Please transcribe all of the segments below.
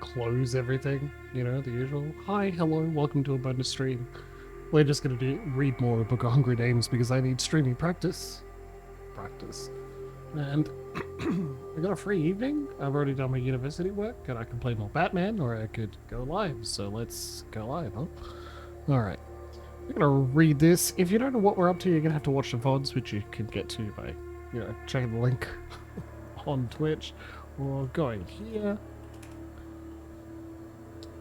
Close everything, you know, the usual. Hi, hello, welcome to a bonus stream. We're just going to read more Book of Hungry Names because I need streaming practice. And I got a free evening. I've already done my university work and I can play more Batman or I could go live. So let's go live, huh? Alright. I'm going to read this. If you don't know what we're up to, you're going to have to watch the VODs, which you can get to by, you know, checking the link on Twitch or going here.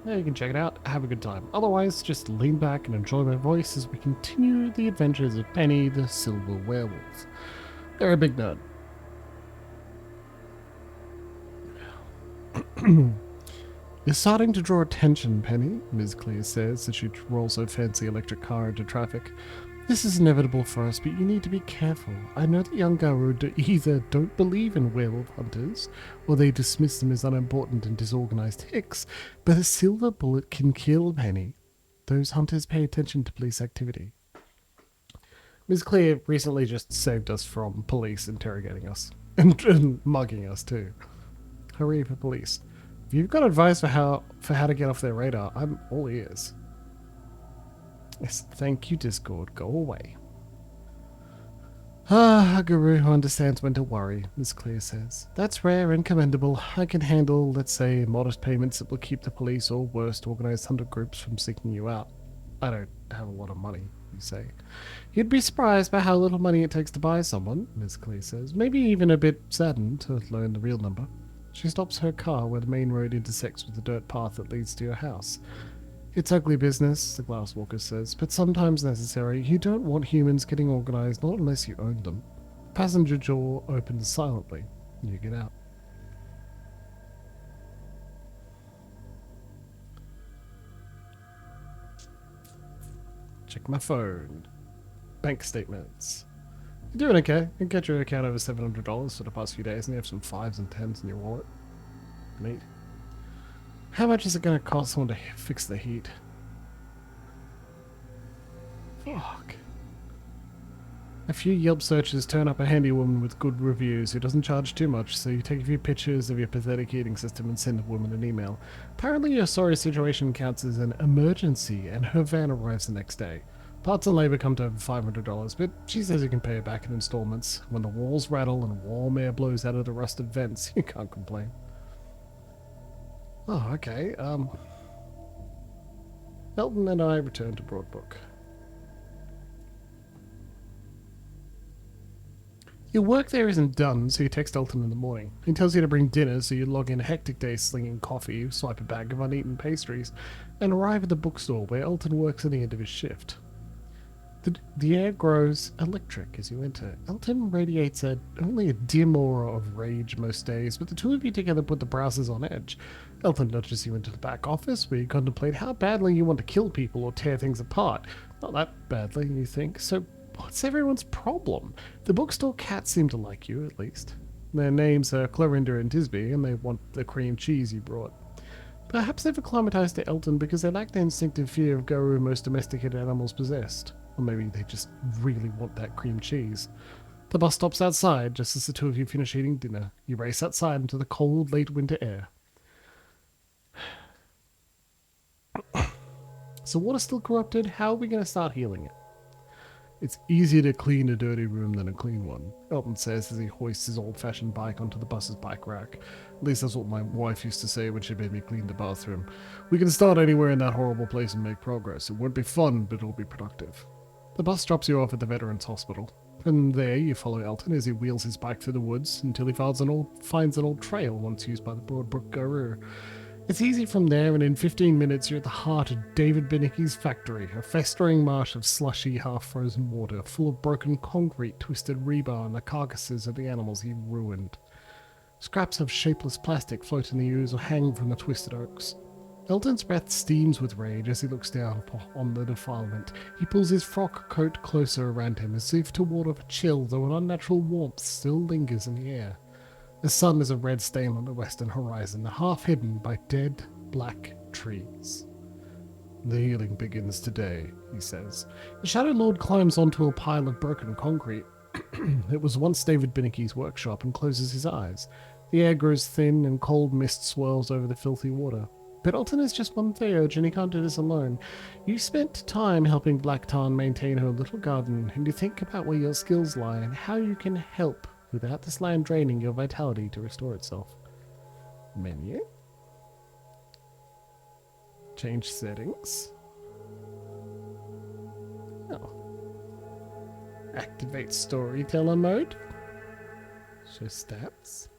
Yeah, you can check it out, have a good time. Otherwise, just lean back and enjoy my voice as we continue the adventures of Penny the Silver Werewolf. They're a big nerd. You're starting to draw attention, Penny, Ms. Clear says as she rolls her fancy electric car into traffic. This is inevitable for us, but you need to be careful. I know that young Garou either don't believe in werewolf hunters, or they dismiss them as unimportant and disorganized hicks, but a silver bullet can kill, Penny. Those hunters pay attention to police activity. Ms. Clear recently just saved us from police interrogating us. And mugging us, too. Hurry for police. If you've got advice for how to get off their radar, I'm all ears. Yes, thank you, Discord. Go away. A guru who understands when to worry, Miss Clear says. That's rare and commendable. I can handle, let's say, modest payments that will keep the police or worst organized hunter groups from seeking you out. I don't have a lot of money, you say. You'd be surprised by how little money it takes to buy someone, Miss Clear says. Maybe even a bit saddened to learn the real number. She stops her car where the main road intersects with the dirt path that leads to your house. It's ugly business, the glasswalker says, but sometimes necessary. You don't want humans getting organized, not unless you own them. Passenger door opens silently. You get out. Check my phone. Bank statements. You're doing okay. You can get your account over $700 for the past few days and you have some 5s and 10s in your wallet. Neat. How much is it going to cost someone to fix the heat? Fuck. A few Yelp searches turn up a handy woman with good reviews who doesn't charge too much, so you take a few pictures of your pathetic heating system and send the woman an email. Apparently your sorry situation counts as an emergency and her van arrives the next day. Parts and labour come to over $500, but she says you can pay it back in installments. When the walls rattle and warm air blows out of the rusted vents, you can't complain. Oh, okay. Elton and I return to Broadbook. Your work there isn't done, so you text Elton in the morning. He tells you to bring dinner, so you log in a hectic day slinging coffee, swipe a bag of uneaten pastries, and arrive at the bookstore where Elton works at the end of his shift. The air grows electric as you enter. Elton radiates only a dim aura of rage most days, but the two of you together put the browsers on edge. Elton nudges you into the back office, where you contemplate how badly you want to kill people or tear things apart. Not that badly, you think. So what's everyone's problem? The bookstore cats seem to like you, at least. Their names are Clorinda and Tisby, and they want the cream cheese you brought. Perhaps they've acclimatized to Elton because they lack the instinctive fear of Garou most domesticated animals possessed. Or maybe they just really want that cream cheese. The bus stops outside just as the two of you finish eating dinner. You race outside into the cold, late winter air. So water's still corrupted? How are we going to start healing it? It's easier to clean a dirty room than a clean one, Elton says as he hoists his old-fashioned bike onto the bus's bike rack. At least that's what my wife used to say when she made me clean the bathroom. We can start anywhere in that horrible place and make progress. It won't be fun, but it'll be productive. The bus drops you off at the Veterans Hospital. From there, you follow Elton as he wheels his bike through the woods until he finds an old trail once used by the Broadbrook Guru. It's easy from there, and in 15 minutes you're at the heart of David Benicki's factory, a festering marsh of slushy, half-frozen water, full of broken concrete, twisted rebar, and the carcasses of the animals he ruined. Scraps of shapeless plastic float in the ooze or hang from the twisted oaks. Elton's breath steams with rage as he looks down on the defilement. He pulls his frock coat closer around him as if to ward off a chill, though an unnatural warmth still lingers in the air. The sun is a red stain on the western horizon, half hidden by dead, black trees. The healing begins today, he says. The Shadow Lord climbs onto a pile of broken concrete. It was once David Benicki's workshop, and closes his eyes. The air grows thin and cold mist swirls over the filthy water. But Elton is just one Theurge and he can't do this alone. You spent time helping Black Tarn maintain her little garden, and you think about where your skills lie and how you can help without this land draining your vitality to restore itself. Menu. Change settings. Oh. Activate storyteller mode. Show stats.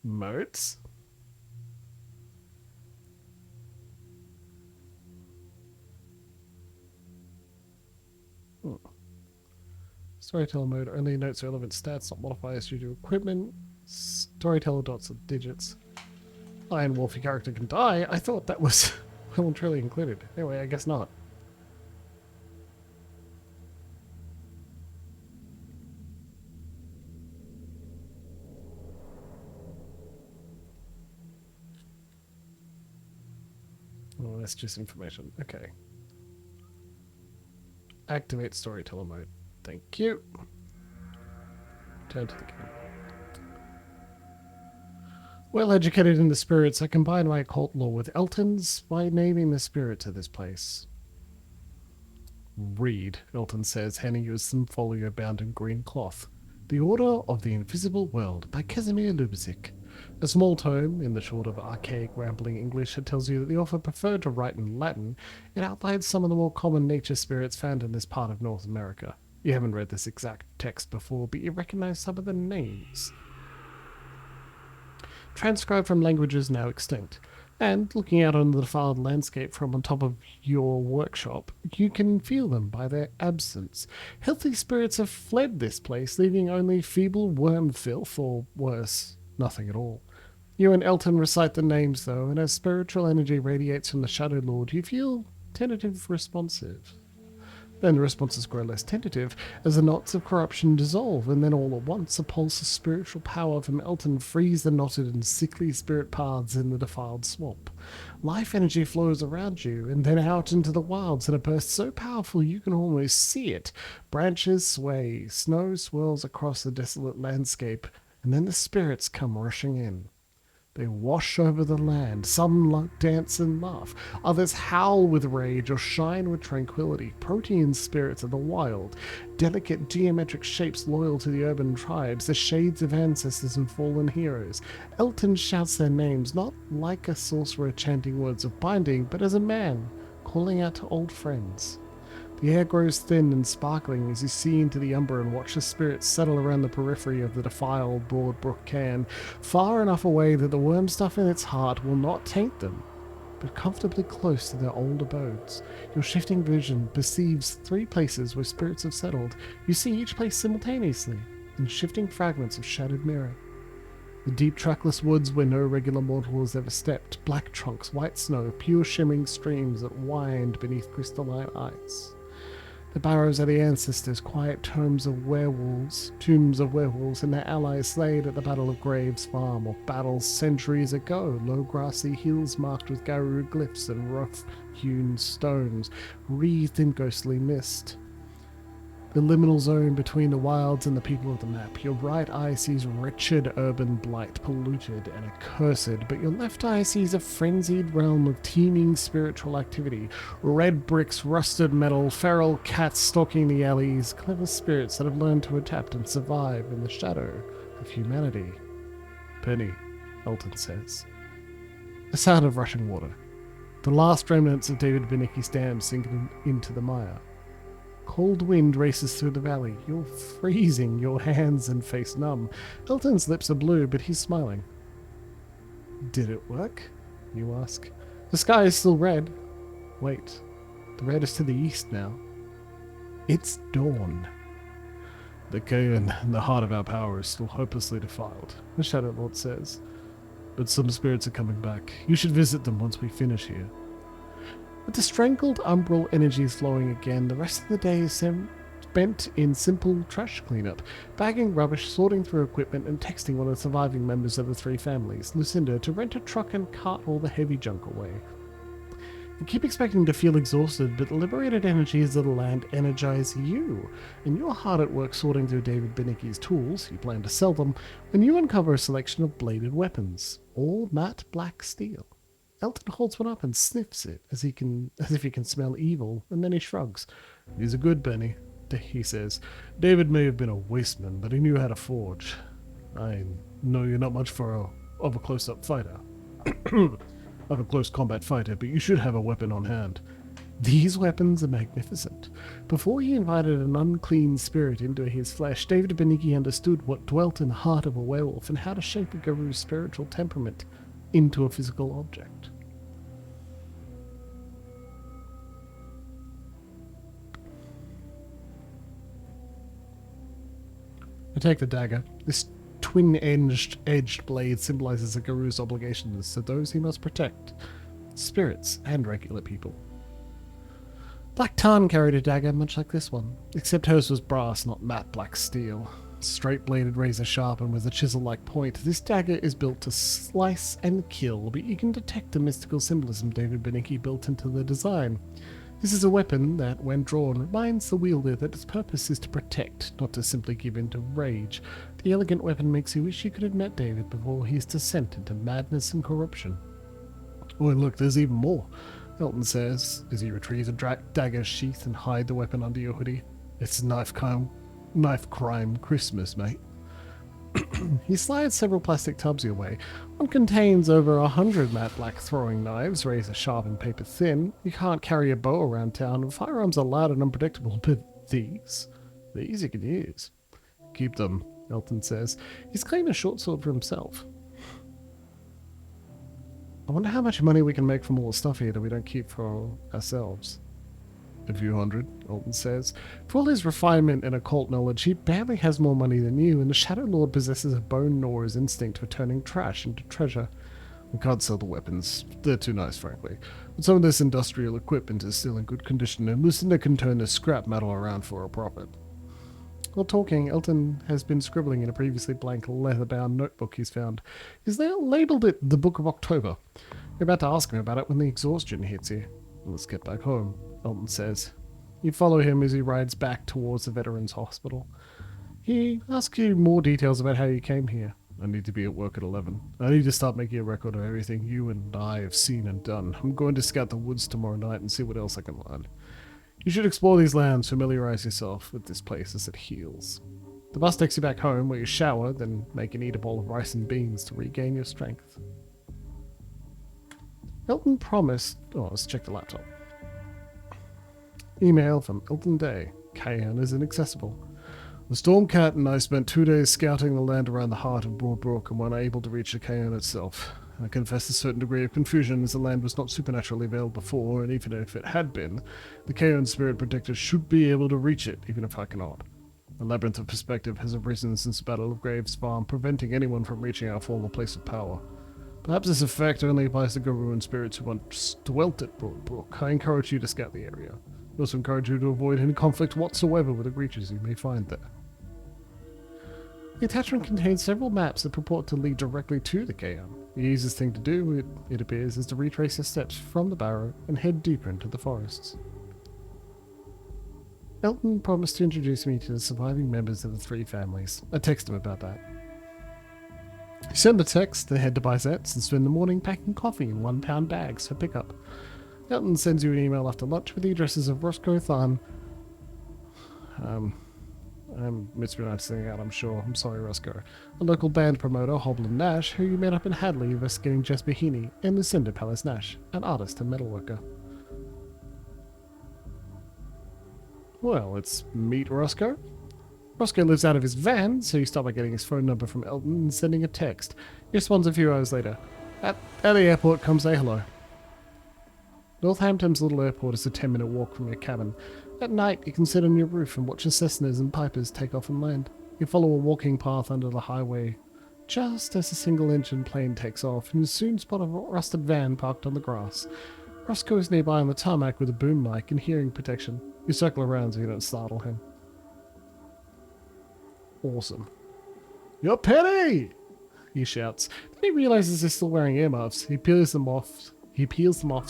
Modes. Storyteller mode only notes relevant stats, not modifiers due to equipment. Storyteller dots are digits. Iron Wolfy character can die? I thought that was well and truly included. Anyway, I guess not. Oh, that's just information. Okay. Activate storyteller mode. Thank you. Turn to the game. Well educated in the spirits, I combine my occult lore with Elton's by naming the spirit to this place. Read, Elton says, handing you some folio bound in green cloth. The Order of the Invisible World by Casimir Lubizik. A small tome, in the short of archaic rambling English, that tells you that the author preferred to write in Latin. It outlines some of the more common nature spirits found in this part of North America. You haven't read this exact text before, but you recognize some of the names. Transcribed from languages now extinct. And, looking out on the defiled landscape from on top of your workshop, you can feel them by their absence. Healthy spirits have fled this place, leaving only feeble worm filth, or worse, nothing at all. You and Elton recite the names, though, and as spiritual energy radiates from the Shadow Lord, you feel tentative responsive. Then the responses grow less tentative as the knots of corruption dissolve, and then all at once a pulse of spiritual power from Elton frees the knotted and sickly spirit paths in the defiled swamp. Life energy flows around you, and then out into the wilds in a burst so powerful you can almost see it. Branches sway, snow swirls across the desolate landscape, and then the spirits come rushing in. They wash over the land. Some dance and laugh. Others howl with rage or shine with tranquility. Protean spirits of the wild. Delicate geometric shapes loyal to the urban tribes. The shades of ancestors and fallen heroes. Elton shouts their names, not like a sorcerer chanting words of binding, but as a man calling out to old friends. The air grows thin and sparkling as you see into the umber and watch the spirits settle around the periphery of the defiled Broadbrook cairn, far enough away that the worm stuff in its heart will not taint them, but comfortably close to their old abodes. Your shifting vision perceives 3 places where spirits have settled. You see each place simultaneously, in shifting fragments of shattered mirror. The deep trackless woods where no regular mortal has ever stepped, black trunks, white snow, pure shimmering streams that wind beneath crystalline ice. The barrows are the ancestors, quiet tombs of werewolves, and their allies slain at the Battle of Graves Farm, or battles centuries ago, low grassy hills marked with Garou glyphs and rough-hewn stones, wreathed in ghostly mist. the liminal zone between the wilds and the people of the map. Your right eye sees wretched urban blight, polluted and accursed, but your left eye sees a frenzied realm of teeming spiritual activity. Red bricks, rusted metal, feral cats stalking the alleys, clever spirits that have learned to adapt and survive in the shadow of humanity. Penny, Elton says. The sound of rushing water. The last remnants of David Benicki's dam sinking into the mire. Cold wind races through the valley. You're freezing, your hands and face numb. Elton's lips are blue, but he's smiling. Did it work? You ask. The sky is still red. Wait, the red is to the east now. It's dawn. The Kayan, the heart of our power, is still hopelessly defiled, the Shadow Lord says. But some spirits are coming back. You should visit them once we finish here. With the strangled umbral energies flowing again, the rest of the day is spent in simple trash cleanup, bagging rubbish, sorting through equipment, and texting one of the surviving members of the three families, Lucinda, to rent a truck and cart all the heavy junk away. You keep expecting to feel exhausted, but the liberated energies of the land energize you, and you're hard at work sorting through David Benicki's tools, you plan to sell them, when you uncover a selection of bladed weapons, all matte black steel. Elton holds one up and sniffs it, as if he can smell evil, and then he shrugs. These are good, Benny, he says. David may have been a wasteman, but he knew how to forge. I know you're not much of a close-up fighter. Of a close combat fighter, but you should have a weapon on hand. These weapons are magnificent. Before he invited an unclean spirit into his flesh, David Benicki understood what dwelt in the heart of a werewolf and how to shape a guru's spiritual temperament into a physical object. I take the dagger. This twin-edged blade symbolizes a guru's obligations to those he must protect, spirits and regular people. Black Tarn carried a dagger much like this one, except hers was brass, not matte black steel. Straight-bladed, razor-sharp, and with a chisel-like point, this dagger is built to slice and kill, but you can detect the mystical symbolism David Benicki built into the design. This is a weapon that, when drawn, reminds the wielder that its purpose is to protect, not to simply give in to rage. The elegant weapon makes you wish you could have met David before his descent into madness and corruption. Oh, look, there's even more, Elton says, as he retrieves a dagger sheath and hide the weapon under your hoodie. It's knife crime Christmas, mate. He slides several plastic tubs your way. One contains over 100 matte black throwing knives, razor sharp and paper thin. You can't carry a bow around town, and firearms are loud and unpredictable, but these you can use. Keep them, Elton says. He's claimed a short sword for himself. I wonder how much money we can make from all the stuff here that we don't keep for ourselves. A few hundred, Elton says. For all his refinement and occult knowledge, he barely has more money than you, and the Shadow Lord possesses a bone gnawer's instinct for turning trash into treasure. We can't sell the weapons. They're too nice, frankly. But some of this industrial equipment is still in good condition, and Lucinda can turn this scrap metal around for a profit. While talking, Elton has been scribbling in a previously blank leather-bound notebook he's found. He's now labelled it the Book of October. You're about to ask him about it when the exhaustion hits you. Let's get back home, Elton says. You follow him as he rides back towards the Veterans Hospital. He asks you more details about how you came here. I need to be at work at 11. I need to start making a record of everything you and I have seen and done. I'm going to scout the woods tomorrow night and see what else I can learn. You should explore these lands, familiarize yourself with this place as it heals. The bus takes you back home, where you shower, then make and eat a bowl of rice and beans to regain your strength. Elton promised... Oh, let's check the laptop. Email from Elton Day. Kayan is inaccessible. The Stormcat and I spent 2 days scouting the land around the heart of Broadbrook and were unable to reach the Kayan itself. I confess a certain degree of confusion, as the land was not supernaturally veiled before, and even if it had been, the Kayan Spirit Protector should be able to reach it, even if I cannot. A labyrinth of perspective has arisen since the Battle of Graves Farm, preventing anyone from reaching our former place of power. Perhaps this effect only applies to Wyrm spirits who once dwelt at Broadbrook. I encourage you to scout the area. I also encourage you to avoid any conflict whatsoever with the creatures you may find there. The attachment contains several maps that purport to lead directly to the Kayan. The easiest thing to do, it appears, is to retrace your steps from the barrow and head deeper into the forests. Elton promised to introduce me to the surviving members of the three families. I texted him about that. He sent the text, they head to Bizette's and spend the morning packing coffee in £1 bags for pickup. Elton sends you an email after lunch with the addresses of Roscoe Than. I'm mispronouncing that, I'm sure. I'm sorry, Roscoe. A local band promoter, Hoblan Nash, who you met up in Hadley investigating Jasper Heaney, and Lucinda Palace Nash, an artist and metalworker. Well, let's meet Roscoe. Roscoe lives out of his van, so you start by getting his phone number from Elton and sending a text. He responds a few hours later. At the airport, come say hello. Northampton's little airport is a 10-minute walk from your cabin. At night, you can sit on your roof and watch the Cessnas and Pipers take off and land. You follow a walking path under the highway just as a single-engine plane takes off, and you soon spot a rusted van parked on the grass. Roscoe is nearby on the tarmac with a boom mic and hearing protection. You circle around so you don't startle him. Awesome. "You're Penny!" he shouts. Then he realizes he's still wearing earmuffs. He peels them off,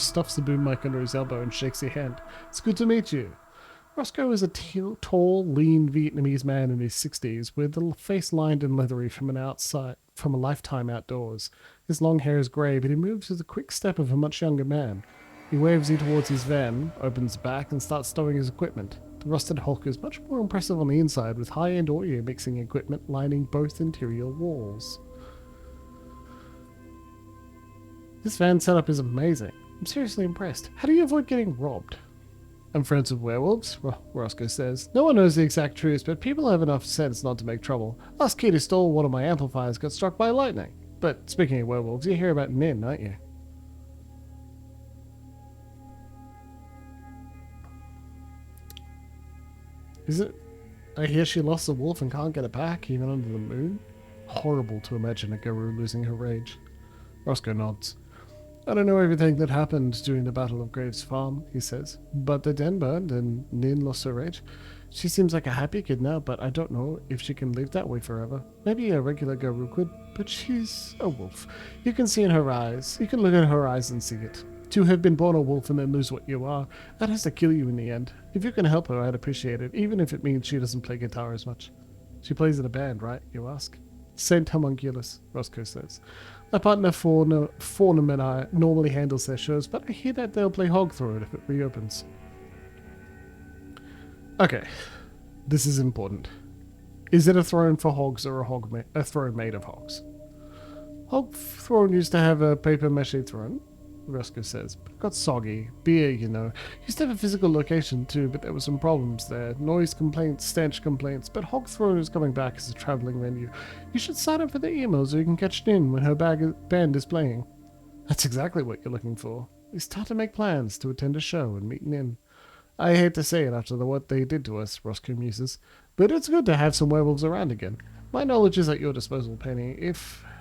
stuffs the boom mic under his elbow, and shakes your hand. "It's good to meet you." Roscoe is a tall, lean Vietnamese man in his 60s, with the face lined and leathery from a lifetime outdoors. His long hair is grey, but he moves with the quick step of a much younger man. He waves you towards his van, opens the back, and starts stowing his equipment. The rusted Hulk is much more impressive on the inside, with high-end audio mixing equipment lining both interior walls. This van setup is amazing. I'm seriously impressed. How do you avoid getting robbed? "I'm friends with werewolves," Roscoe says. "No one knows the exact truth, but people have enough sense not to make trouble. Last kid who stole one of my amplifiers got struck by lightning. But speaking of werewolves, you hear about Nin, don't you?" Is it? I hear she lost a wolf and can't get it back, even under the moon? Horrible to imagine a Garou losing her rage. Roscoe nods. "I don't know everything that happened during the Battle of Graves Farm," he says, "but the den burned and Nin lost her rage. She seems like a happy kid now, but I don't know if she can live that way forever. Maybe a regular Garou could, but she's a wolf. You can see in her eyes. You can look in her eyes and see it. To have been born a wolf and then lose what you are, that has to kill you in the end. If you can help her, I'd appreciate it, even if it means she doesn't play guitar as much." "She plays in a band, right?" you ask. "Saint Homunculus," Roscoe says. "My partner Fornham and I normally handles their shows, but I hear that they'll play Hog Throne if it reopens." Okay, this is important. Is it a throne for hogs or a throne made of hogs? Hog Throne used to have a paper mache throne, Roscoe says, but it got soggy. Beer, you know. Used to have a physical location too, but there were some problems there. Noise complaints, stench complaints, but Hog Throne is coming back as a travelling venue. You should sign up for the emails so you can catch Nin when her band is playing. That's exactly what you're looking for. We start to make plans to attend a show and meet Nin. I hate to say it after what they did to us, Roscoe muses, but it's good to have some werewolves around again. My knowledge is at your disposal, Penny.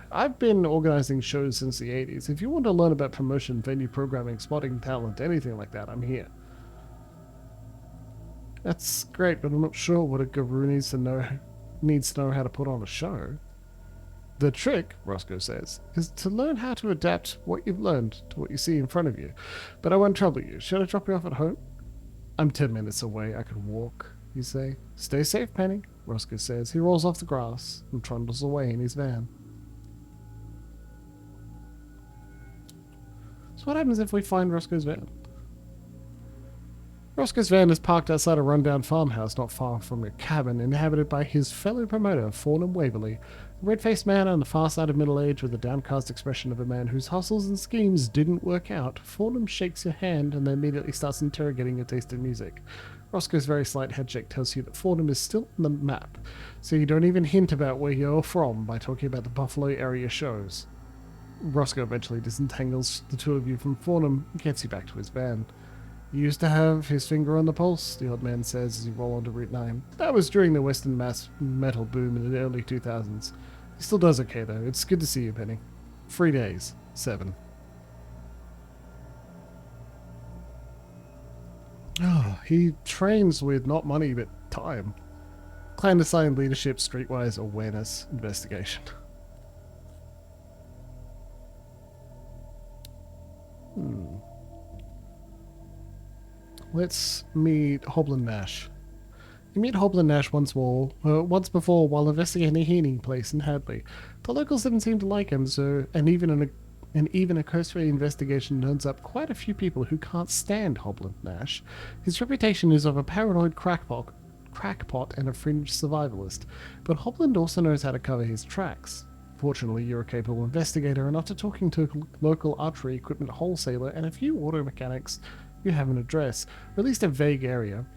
I've been organizing shows since the 80s. If you want to learn about promotion, venue programming, spotting talent, anything like that, I'm here. That's great, but I'm not sure what a Garou needs to know how to put on a show. The trick, Roscoe says, is to learn how to adapt what you've learned to what you see in front of you. But I won't trouble you. Should I drop you off at home? I'm 10 minutes away. I could walk, you say. Stay safe, Penny, Roscoe says. He rolls off the grass and trundles away in his van. So what happens if we find Roscoe's van? Roscoe's van is parked outside a rundown farmhouse not far from a cabin inhabited by his fellow promoter, Fornham Waverley, a red-faced man on the far side of middle age with the downcast expression of a man whose hustles and schemes didn't work out. Fornham shakes your hand and then immediately starts interrogating your taste in music. Roscoe's very slight headshake tells you that Fornham is still on the map, so you don't even hint about where you're from by talking about the Buffalo area shows. Roscoe eventually disentangles the two of you from Fornham and gets you back to his van. He used to have his finger on the pulse, the old man says as you roll onto Route 9. That was during the Western mass metal boom in the early 2000s. He still does okay though. It's good to see you, Penny. 3 days. 7. Oh, he trains with not money but time. Clandestine leadership, streetwise awareness, investigation. Let's meet Hoblan Nash. You meet Hoblin Nash once before while investigating a healing place in Hadley. The locals didn't seem to like him, and even a cursory investigation turns up quite a few people who can't stand Hoblin Nash. His reputation is of a paranoid crackpot and a fringe survivalist, but Hobland also knows how to cover his tracks. Fortunately, you're a capable investigator, and after talking to a local archery equipment wholesaler and a few auto mechanics, you have an address, or at least a vague area.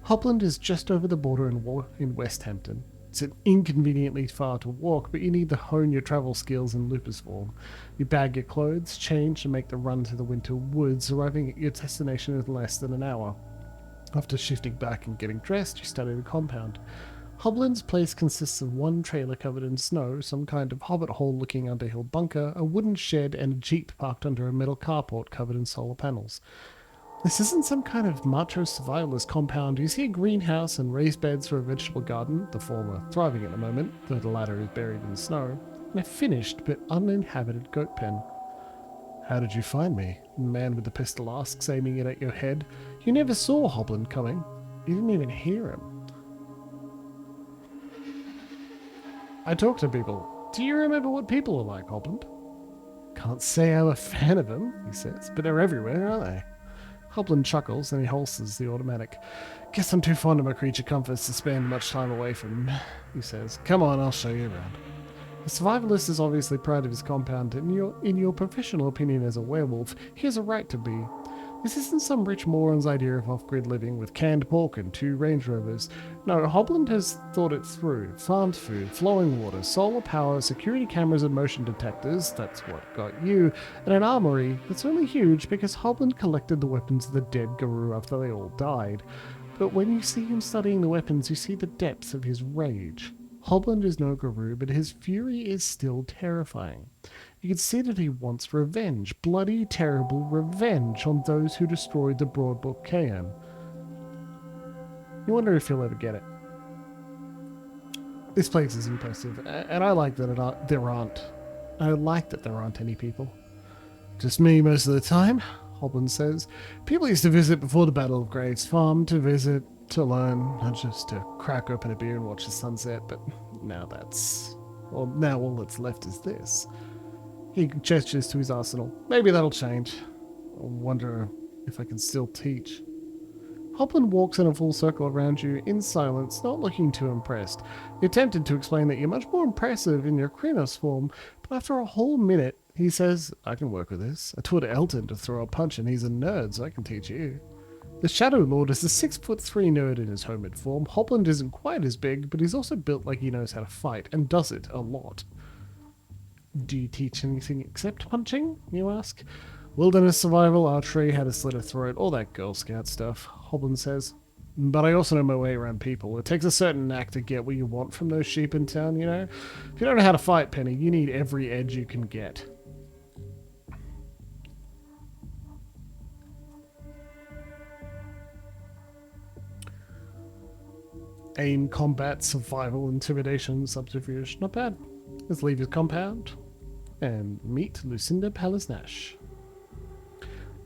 Hobland is just over the border in West Hampton. It's inconveniently far to walk, but you need to hone your travel skills in Lupus form. You bag your clothes, change, and make the run to the winter woods, arriving at your destination in less than an hour. After shifting back and getting dressed, you study the compound. Hoblin's place consists of one trailer covered in snow, some kind of hobbit hole-looking underhill bunker, a wooden shed, and a jeep parked under a metal carport covered in solar panels. This isn't some kind of macho survivalist compound. You see a greenhouse and raised beds for a vegetable garden, the former thriving at the moment, though the latter is buried in snow, and a finished but uninhabited goat pen. "How did you find me?" the man with the pistol asks, aiming it at your head. You never saw Hoblin coming. You didn't even hear him. "I talk to people. Do you remember what people are like, Hobland?" "Can't say I'm a fan of them," he says, "but they're everywhere, aren't they?" Hobland chuckles and he holsters the automatic. "Guess I'm too fond of my creature comforts to spend much time away from them," he says. "Come on, I'll show you around." The survivalist is obviously proud of his compound, and in your professional opinion as a werewolf, he has a right to be. This isn't some rich moron's idea of off-grid living with canned pork and 2 Range Rovers. No, Hobland has thought it through. Farmed food, flowing water, solar power, security cameras and motion detectors, that's what got you, and an armory that's only huge because Hobland collected the weapons of the dead Garou after they all died. But when you see him studying the weapons, you see the depths of his rage. Hobland is no Garou, but his fury is still terrifying. You can see that he wants revenge, bloody, terrible revenge on those who destroyed the Broadbook Cairn. You wonder if he'll ever get it. This place is impressive, and I like that there aren't any people. "Just me most of the time," Hobland says. "People used to visit before the Battle of Graves Farm, to visit, to learn, not just to crack open a beer and watch the sunset, but now all that's left is this." He gestures to his arsenal. "Maybe that'll change. I wonder if I can still teach." Hobland walks in a full circle around you in silence, not looking too impressed. You're tempted to explain that you're much more impressive in your Krynos form, but after a whole minute, he says, "I can work with this. I taught Elton to throw a punch and he's a nerd, so I can teach you." The Shadow Lord is a 6'3" nerd in his homid form. Hobland isn't quite as big, but he's also built like he knows how to fight, and does it a lot. "Do you teach anything except punching?" you ask. "Wilderness survival, archery, how to slit a throat, all that Girl Scout stuff," Hobland says. "But I also know my way around people. It takes a certain knack to get what you want from those sheep in town, you know? If you don't know how to fight, Penny, you need every edge you can get." Aim, combat, survival, intimidation, subterfuge. Not bad. Let's leave his compound and meet Lucinda Pallas-Nash.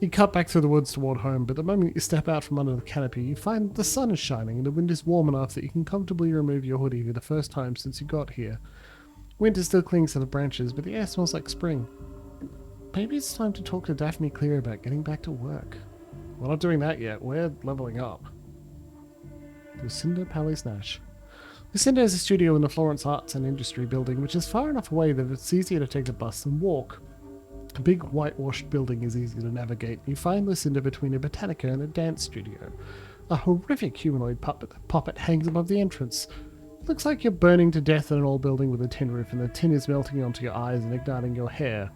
You cut back through the woods toward home, but the moment you step out from under the canopy, you find the sun is shining and the wind is warm enough that you can comfortably remove your hoodie for the first time since you got here. Winter still clings to the branches, but the air smells like spring. Maybe it's time to talk to Daphne Clear about getting back to work. We're not doing that yet. We're leveling up. Lucinda Pallas-Nash. Lucinda has a studio in the Florence Arts and Industry building, which is far enough away that it's easier to take the bus than walk. A big whitewashed building is easy to navigate. You find Lucinda between a botanica and a dance studio. A horrific humanoid puppet hangs above the entrance. It looks like you're burning to death in an old building with a tin roof, and the tin is melting onto your eyes and igniting your hair.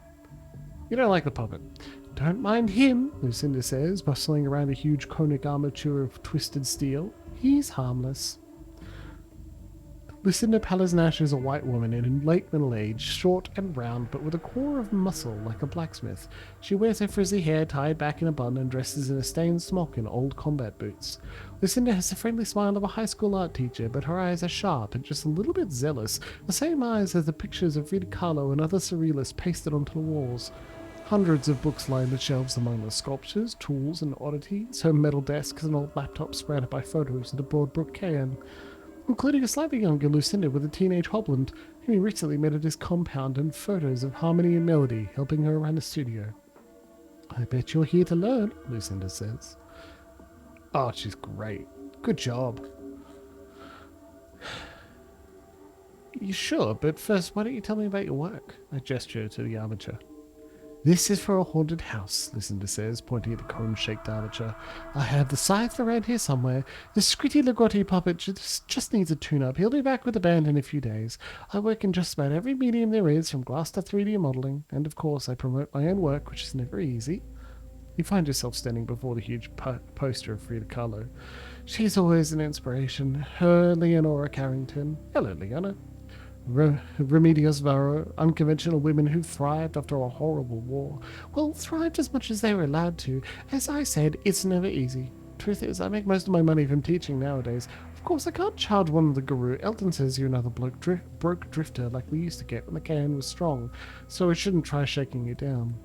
You don't like the puppet. "Don't mind him," Lucinda says, bustling around a huge conic armature of twisted steel. "He's harmless." Lucinda Pallas-Nash is a white woman in late middle age, short and round, but with a core of muscle like a blacksmith. She wears her frizzy hair tied back in a bun and dresses in a stained smock and old combat boots. Lucinda has the friendly smile of a high school art teacher, but her eyes are sharp and just a little bit zealous, the same eyes as the pictures of Frida Kahlo and other surrealists pasted onto the walls. Hundreds of books line the shelves among the sculptures, tools, and oddities, her metal desks and old laptops surrounded by photos of the Broadbrook KM, including a slightly younger Lucinda with a teenage Hobland, whom he recently met at his compound, and photos of Harmony and Melody helping her around the studio. I bet you're here to learn, Lucinda says. Oh, she's great. Good job. You sure? But first, why don't you tell me about your work? I gesture to the armature. This is for a haunted house, Lucinda says, pointing at the cone-shaped armature. I have the scythe around here somewhere. The Scritty Lagotti puppet just needs a tune-up. He'll be back with the band in a few days. I work in just about every medium there is, from glass to 3D modelling, and of course I promote my own work, which is never easy. You find yourself standing before the huge poster of Frida Kahlo. She's always an inspiration. Her, Leonora Carrington. Hello, Leona. Remedios Varo, unconventional women who thrived after a horrible war. Well, thrived as much as they were allowed to. As I said, it's never easy. Truth is, I make most of my money from teaching nowadays. Of course, I can't charge one of the guru. Elton says you're another broke drifter like we used to get when the can was strong, so I shouldn't try shaking you down.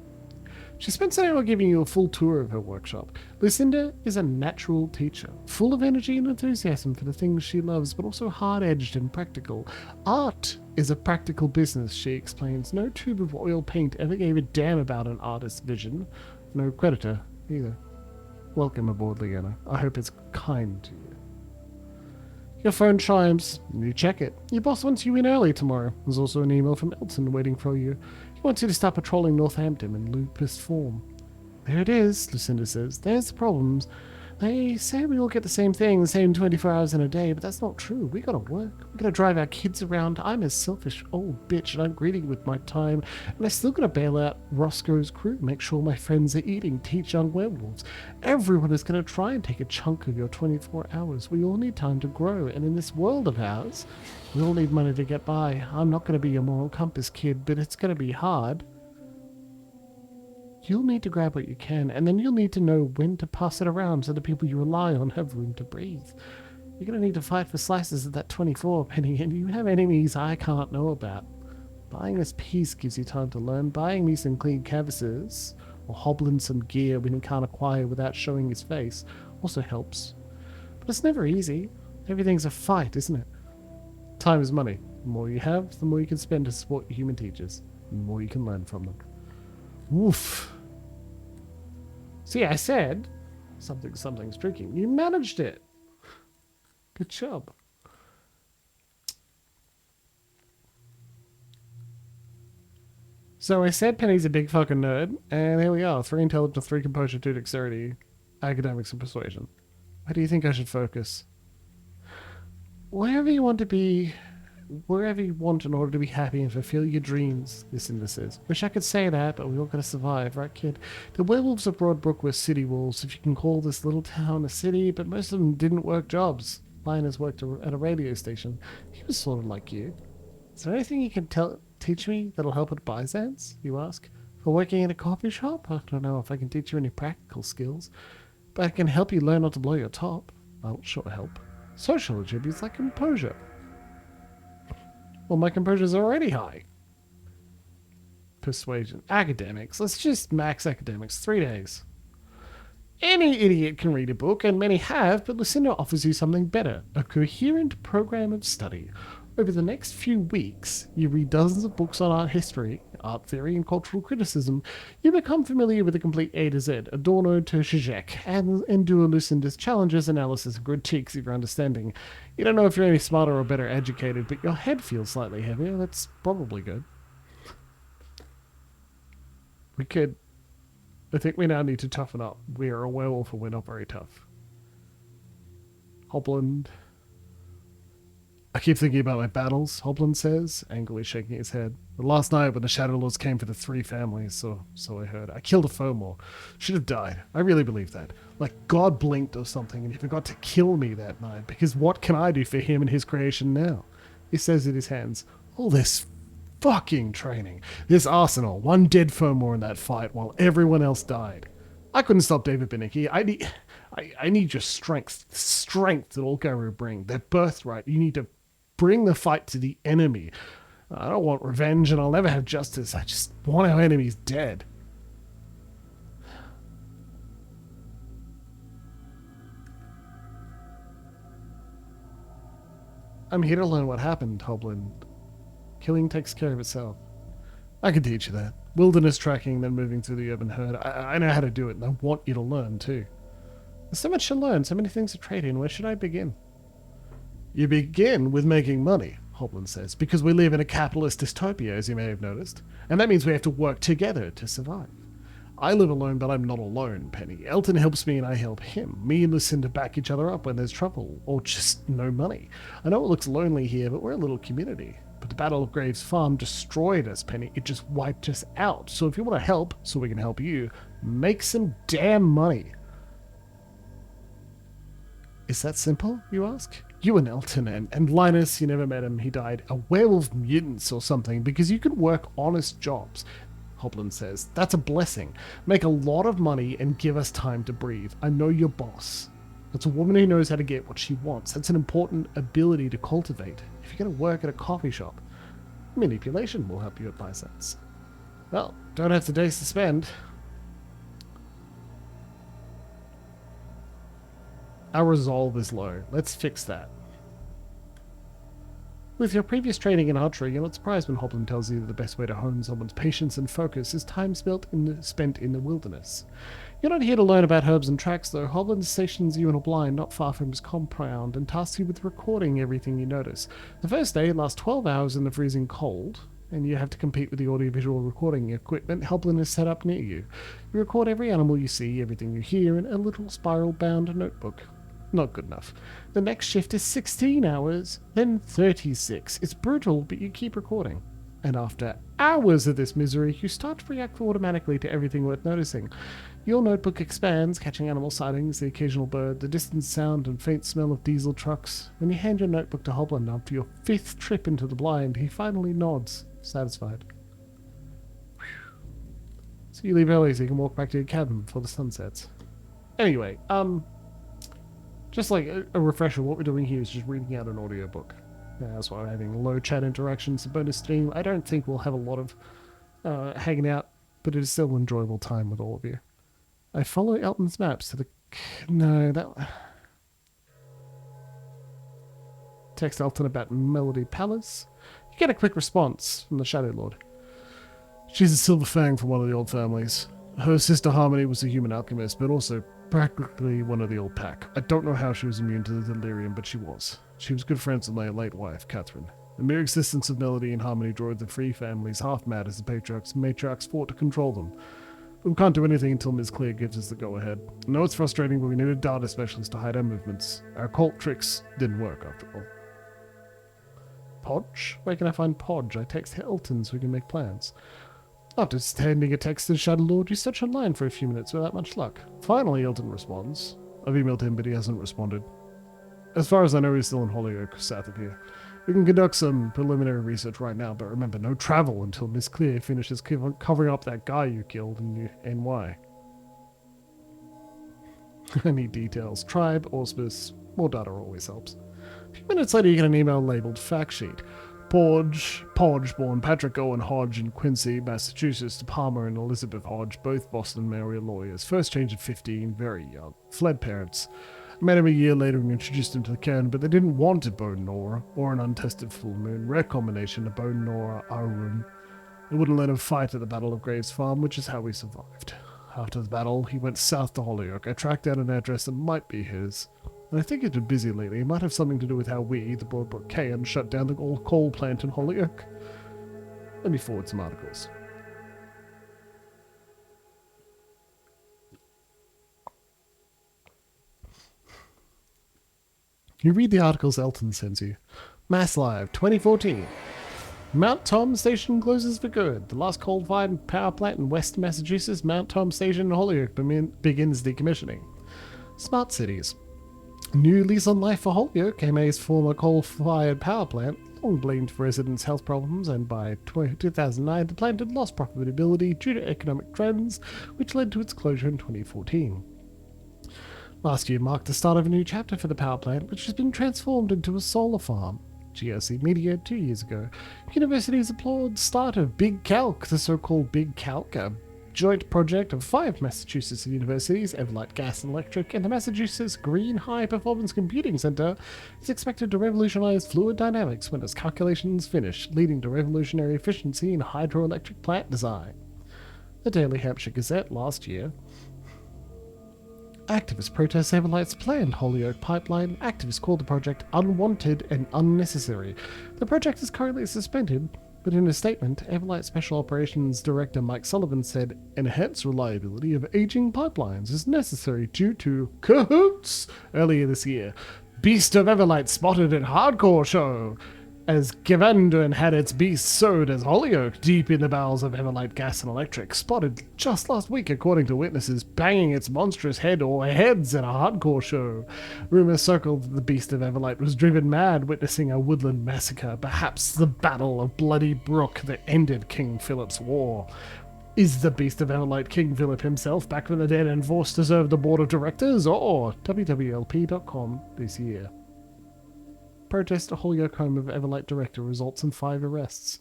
She spends an hour giving you a full tour of her workshop. Lucinda is a natural teacher, full of energy and enthusiasm for the things she loves, but also hard-edged and practical. Art is a practical business, she explains. No tube of oil paint ever gave a damn about an artist's vision. No creditor, either. Welcome aboard, Leona. I hope it's kind to you. Your phone chimes. You check it. Your boss wants you in early tomorrow. There's also an email from Elton waiting for you. He wants you to start patrolling Northampton in lupus form. There it is, Lucinda says. There's the problems. They say we all get the same thing, the same 24 hours in a day, but that's not true. We gotta work. We gotta drive our kids around. I'm a selfish old bitch and I'm greedy with my time, and I still gotta bail out Roscoe's crew, make sure my friends are eating, teach young werewolves. Everyone is gonna try and take a chunk of your 24 hours. We all need time to grow, and in this world of ours, we all need money to get by. I'm not gonna be your moral compass kid, but it's gonna be hard. You'll need to grab what you can, and then you'll need to know when to pass it around so the people you rely on have room to breathe. You're going to need to fight for slices of that 24 penny, and you have enemies I can't know about. Buying this piece gives you time to learn. Buying me some clean canvases, or hobbling some gear when he can't acquire without showing his face, also helps. But it's never easy. Everything's a fight, isn't it? Time is money. The more you have, the more you can spend to support your human teachers, and the more you can learn from them. Woof. See, I said something's drinking. You managed it. Good job. So I said Penny's a big fucking nerd, and here we are. 3 intelligence, 3 composure, 2 dexterity, academics, and persuasion. Where do you think I should focus? Wherever you want to be, wherever you want in order to be happy and fulfill your dreams, Lucinda says. Wish I could say that, but we all gotta survive, right, kid? The werewolves of Broadbrook were city wolves, if you can call this little town a city, but most of them didn't work jobs. Linus worked at a radio station. He was sort of like you. Is there anything you can teach me that'll help at Byzance, you ask? For working in a coffee shop? I don't know if I can teach you any practical skills, but I can help you learn not to blow your top. That'll sure help. Social attributes like composure. Well, my composure's already high. Persuasion. Academics. Let's just max academics. 3 days. Any idiot can read a book, and many have, but Lucinda offers you something better. A coherent program of study. Over the next few weeks, you read dozens of books on art history, art theory, and cultural criticism. You become familiar with the complete A to Z, Adorno to Zizek, and endure Lucinda's challenges, analysis, and critiques of your understanding. You don't know if you're any smarter or better educated, but your head feels slightly heavier. That's probably good. I think we now need to toughen up. We are a werewolf and we're not very tough. Hobland. I keep thinking about my battles, Hobland says, angrily shaking his head. But last night when the Shadow Lords came for the 3 families, so I heard. I killed a Fomor. Should have died. I really believe that. Like God blinked or something and he forgot to kill me that night, because what can I do for him and his creation now? He says in his hands, all this fucking training. This arsenal. 1 dead Fomor in that fight while everyone else died. I couldn't stop David Benecke. I need your strength. The strength that all Garu bring. Their birthright. You need to bring the fight to the enemy. I don't want revenge and I'll never have justice. I just want our enemies dead. I'm here to learn what happened, Hoblin. Killing takes care of itself. I can teach you that. Wilderness tracking, then moving through the urban herd. I know how to do it, and I want you to learn, too. There's so much to learn, so many things to trade in. Where should I begin? You begin with making money, Hoblin says, because we live in a capitalist dystopia, as you may have noticed, and that means we have to work together to survive. I live alone, but I'm not alone, Penny. Elton helps me and I help him. Me and Lucinda back each other up when there's trouble, or just no money. I know it looks lonely here, but we're a little community. But the Battle of Graves Farm destroyed us, Penny. It just wiped us out. So if you want to help, so we can help you, make some damn money. Is that simple, you ask? You and Elton and Linus, you never met him, he died. A werewolf mutants or something, because you can work honest jobs. Hoblin says, that's a blessing. Make a lot of money and give us time to breathe. I know your boss. That's a woman who knows how to get what she wants. That's an important ability to cultivate. If you're going to work at a coffee shop, manipulation will help you at my sense. Well, don't have the days to spend. Our resolve is low. Let's fix that. With your previous training in archery, you're not surprised when Hoblin tells you that the best way to hone someone's patience and focus is time spent in the wilderness. You're not here to learn about herbs and tracks, though. Hoblin stations you in a blind not far from his compound and tasks you with recording everything you notice. The first day lasts 12 hours in the freezing cold, and you have to compete with the audiovisual recording equipment Hoblin is set up near you. You record every animal you see, everything you hear, in a little spiral-bound notebook. Not good enough. The next shift is 16 hours, then 36. It's brutal, but you keep recording. And after hours of this misery, you start to react automatically to everything worth noticing. Your notebook expands, catching animal sightings, the occasional bird, the distant sound and faint smell of diesel trucks. When you hand your notebook to Hoblin after your 5th trip into the blind, he finally nods, satisfied. Whew. So you leave early so you can walk back to your cabin before the sun sets. Anyway, just like a refresher, what we're doing here is just reading out an audiobook. That's why I'm having low chat interactions, a bonus stream. I don't think we'll have a lot of hanging out, but it is still an enjoyable time with all of you. I follow Elton's maps to the... No, that... Text Elton about Melody Palace. You get a quick response from the Shadow Lord. She's a silver fang from one of the old families. Her sister Harmony was a human alchemist, but also practically one of the old pack. I don't know how she was immune to the delirium, but she was. She was good friends with my late wife, Catherine. The mere existence of Melody and Harmony drove the three families half mad as the patriarchs and matriarchs fought to control them. But we can't do anything until Ms. Clear gives us the go-ahead. I know it's frustrating, but we need a data specialist to hide our movements. Our cult tricks didn't work, after all. Podge? Where can I find Podge? I text Elton so we can make plans. After sending a text to the Shadow Lord, you search online for a few minutes without much luck. Finally, Elton responds. I've emailed him, but he hasn't responded. As far as I know, he's still in Hollyoak, south of here. We can conduct some preliminary research right now, but remember, no travel until Miss Clear finishes covering up that guy you killed and why. I need details. Tribe, auspice, more data always helps. A few minutes later, you get an email labeled Fact Sheet. Podge, born Patrick Owen Hodge in Quincy, Massachusetts, to Palmer and Elizabeth Hodge, both Boston area lawyers. First change at 15, very young. Fled parents. Met him a year later and introduced him to the cairn, but they didn't want a bone Nora, or an untested full moon. Rare combination, a bone Nora, Arun. They wouldn't let him fight at the Battle of Graves Farm, which is how we survived. After the battle, he went south to Hollyoak. I tracked down an address that might be his. And I think it's been busy lately. It might have something to do with how we, the Broadbrook Cairn, shut down the old coal plant in Hollyoak. Let me forward some articles. You read the articles Elton sends you. Mass Live, 2014. Mount Tom Station closes for good. The last coal-fired power plant in western Massachusetts, Mount Tom Station in Hollyoak, begins decommissioning. Smart Cities. New lease on life for Hollyoak, MA's former coal-fired power plant, long blamed for residents' health problems, and by 2009 the plant had lost profitability due to economic trends, which led to its closure in 2014. Last year marked the start of a new chapter for the power plant, which has been transformed into a solar farm. GRC Media 2 years ago. Universities applaud start of Big Calc, the so-called Big Calc, a joint project of 5 Massachusetts universities, Everlight Gas and Electric, and the Massachusetts Green High Performance Computing Center, is expected to revolutionize fluid dynamics when its calculations finish, leading to revolutionary efficiency in hydroelectric plant design. The Daily Hampshire Gazette last year. Activists protest Everlight's planned Holyoke pipeline. Activists called the project unwanted and unnecessary. The project is currently suspended, but in a statement, Everlight Special Operations Director Mike Sullivan said, "Enhanced reliability of aging pipelines is necessary due to cahoots." Earlier this year, Beast of Everlight spotted at Hardcore Show, as Gavandern had its beast sowed as Holyoke deep in the bowels of Everlight Gas and Electric, spotted just last week according to witnesses, banging its monstrous head or heads at a hardcore show. Rumours circled that the Beast of Everlight was driven mad witnessing a woodland massacre, perhaps the Battle of Bloody Brook that ended King Philip's war. Is the Beast of Everlight King Philip himself back from the dead and forced to serve the board of directors? Or WWLP.com this year. Protest at Holyoke home of Everlight director results in 5 arrests.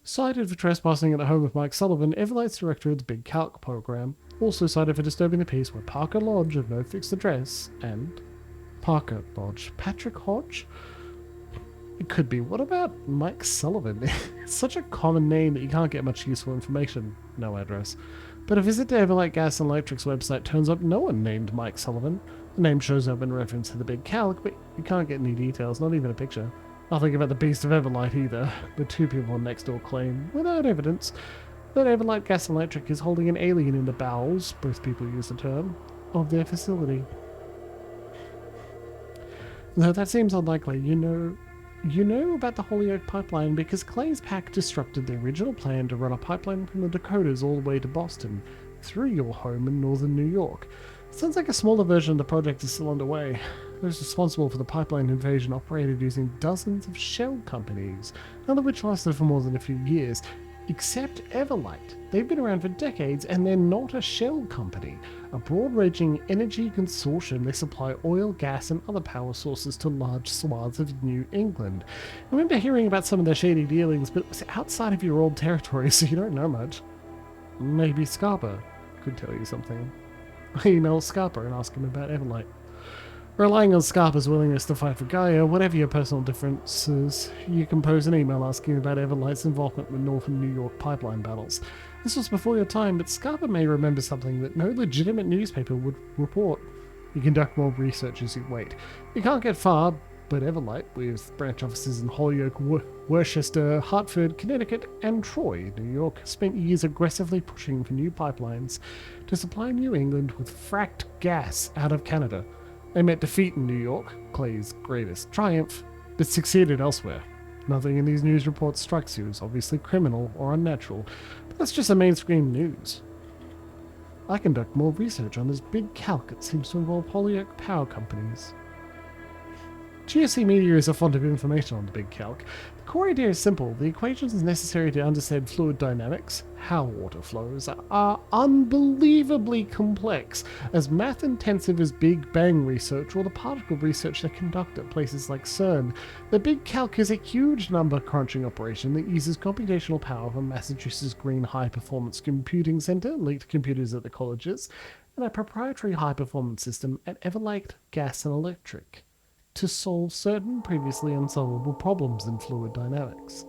Cited for trespassing at the home of Mike Sullivan, Everlight's director of the Big Calc program. Also cited for disturbing the peace were Parker Lodge of no fixed address and Parker Lodge. Patrick Hodge? It could be. What about Mike Sullivan? It's such a common name that you can't get much useful information. No address. But a visit to Everlight Gas and Electric's website turns up no one named Mike Sullivan. The name shows up in reference to the Big Calc, but you can't get any details, not even a picture. Nothing about the Beast of Everlight either. The 2 people next door claim, without evidence, that Everlight Gas and Electric is holding an alien in the bowels, both people use the term, of their facility. Though that seems unlikely, you know about the Holyoke pipeline because Clay's pack disrupted the original plan to run a pipeline from the Dakotas all the way to Boston, through your home in northern New York. Sounds like a smaller version of the project is still underway. Those responsible for the pipeline invasion operated using dozens of shell companies, none of which lasted for more than a few years, except Everlight. They've been around for decades and they're not a shell company. A broad-ranging energy consortium, they supply oil, gas and other power sources to large swaths of New England. I remember hearing about some of their shady dealings, but it was outside of your old territory, so you don't know much. Maybe Scarpa could tell you something. Email Scarpa and ask him about Everlight. Relying on Scarpa's willingness to fight for Gaia, whatever your personal differences, you compose an email asking about Everlight's involvement with northern New York pipeline battles. This was before your time, but Scarpa may remember something that no legitimate newspaper would report. You conduct more research as you wait. You can't get far, but Everlight, with branch offices in Holyoke, Worcester, Hartford, Connecticut, and Troy, New York, spent years aggressively pushing for new pipelines to supply New England with fracked gas out of Canada. They met defeat in New York, Clay's greatest triumph, but succeeded elsewhere. Nothing in these news reports strikes you as obviously criminal or unnatural, but that's just a mainstream news. I conduct more research on this big calc that seems to involve Holyoke power companies. GSC Media is a font of information on the Big Calc. The core idea is simple. The equations necessary to understand fluid dynamics, how water flows, are unbelievably complex, as math-intensive as Big Bang research or the particle research they conduct at places like CERN. The Big Calc is a huge number crunching operation that uses computational power from Massachusetts Green High Performance Computing Center, linked computers at the colleges, and a proprietary high-performance system at Everlight Gas and Electric, to solve certain previously unsolvable problems in fluid dynamics.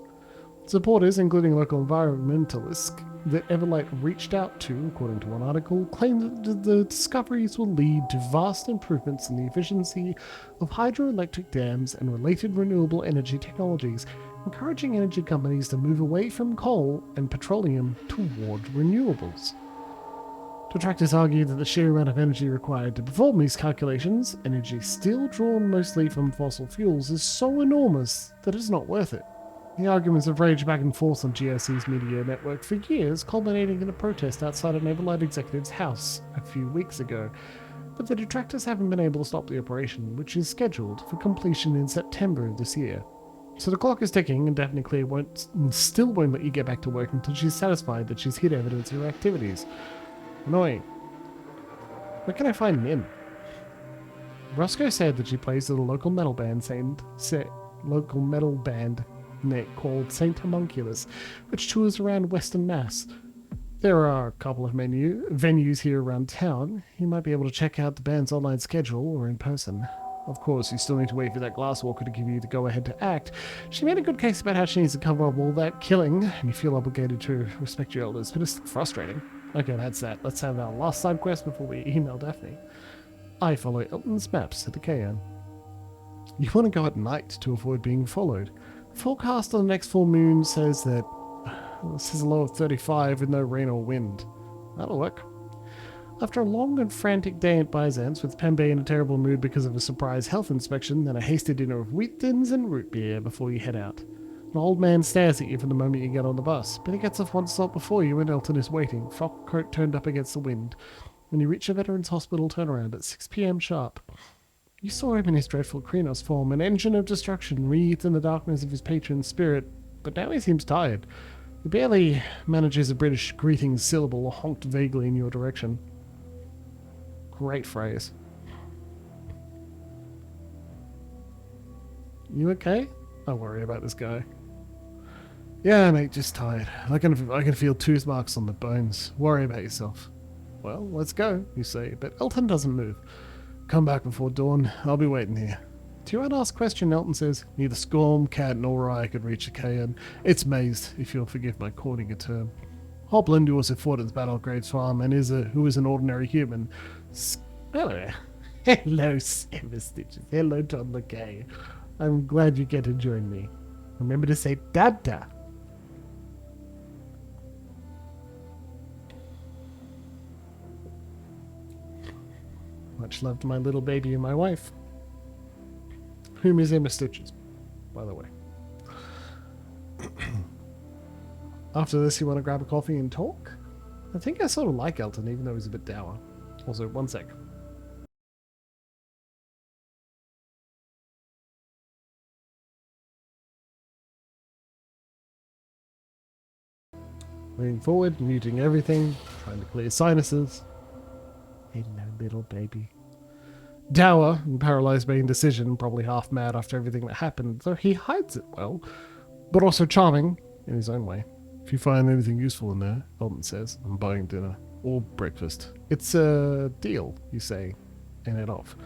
Supporters, including local environmentalists that Everlight reached out to, according to one article, claim that the discoveries will lead to vast improvements in the efficiency of hydroelectric dams and related renewable energy technologies, encouraging energy companies to move away from coal and petroleum toward renewables. Detractors argue that the sheer amount of energy required to perform these calculations, energy still drawn mostly from fossil fuels, is so enormous that it's not worth it. The arguments have raged back and forth on GRC's media network for years, culminating in a protest outside an Everlight executive's house a few weeks ago. But the detractors haven't been able to stop the operation, which is scheduled for completion in September of this year. So the clock is ticking, and Daphne Clear still won't let you get back to work until she's satisfied that she's hid evidence of her activities. Annoying. Where can I find Nim? Roscoe said that she plays with a local metal band called Saint Homunculus, which tours around Western Mass. There are a couple of venues here around town. You might be able to check out the band's online schedule or in person. Of course, you still need to wait for that glasswalker to give you the go-ahead to act. She made a good case about how she needs to cover up all that killing, and you feel obligated to respect your elders, but it's frustrating. Okay, that's that. Let's have our last side quest before we email Daphne. I follow Elton's maps to the Cairn. You want to go at night to avoid being followed. Forecast on the next full moon says that this is a low of 35 with no rain or wind. That'll work. After a long and frantic day at Byzance, with Pembe in a terrible mood because of a surprise health inspection, then a hasty dinner of wheat thins and root beer before you head out. An old man stares at you from the moment you get on the bus, but he gets off one stop before you and Elton is waiting, frock coat turned up against the wind. When you reach a veterans hospital turnaround at 6 p.m. sharp, you saw him in his dreadful Krenos form, an engine of destruction wreathed in the darkness of his patron's spirit, but now he seems tired. He barely manages a British greeting syllable honked vaguely in your direction. Great phrase. You okay? I worry about this guy. Yeah, mate, just tired. I can feel tooth marks on the bones. Worry about yourself. Well, let's go, you say, but Elton doesn't move. Come back before dawn. I'll be waiting here. To your unasked question, Elton says, neither Scorm, Cat, nor I could reach the Cairn. It's mazed, if you'll forgive my coining a term. Hopland, who also fought at the Battle of Graves Farm and who is an ordinary human. Hello, Silver Stitches. Hello, Toddler K. I'm glad you get to join me. Remember to say Dada. Much love to my little baby and my wife. Whom is Emma Stitches, by the way. After this, you want to grab a coffee and talk? I think I sort of like Elton, even though he's a bit dour. Also, one sec. Leaning forward, muting everything, trying to clear sinuses. Hello, little baby. Dour and paralysed by indecision, probably half mad after everything that happened, though he hides it well, but also charming in his own way. If you find anything useful in there, Elton says, I'm buying dinner. Or breakfast. It's a deal, you say, and head off.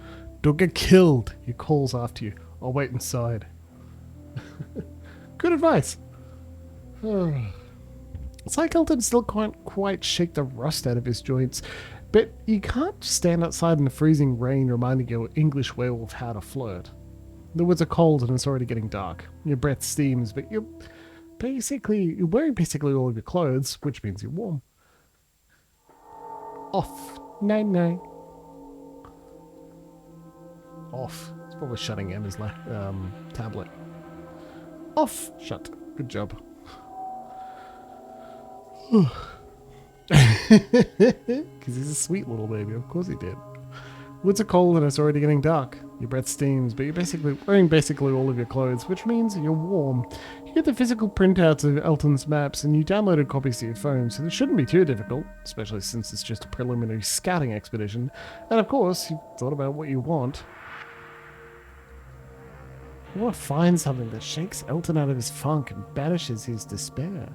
Don't get killed, he calls after you. I'll wait inside. Good advice. It's like Elton still can't quite shake the rust out of his joints, but you can't just stand outside in the freezing rain reminding your English werewolf how to flirt. The woods are cold and it's already getting dark. Your breath steams, but you're wearing basically all of your clothes, which means you're warm. Off. Night. Off. It's probably shutting Emma's tablet. Off. Shut. Good job. Because he's a sweet little baby. Of course he did. Woods are cold and it's already getting dark. Your breath steams, but you're wearing basically all of your clothes, which means you're warm. You get the physical printouts of Elton's maps and you downloaded copies to your phone, so it shouldn't be too difficult, especially since it's just a preliminary scouting expedition. And of course, you've thought about what you want. You want to find something that shakes Elton out of his funk and banishes his despair.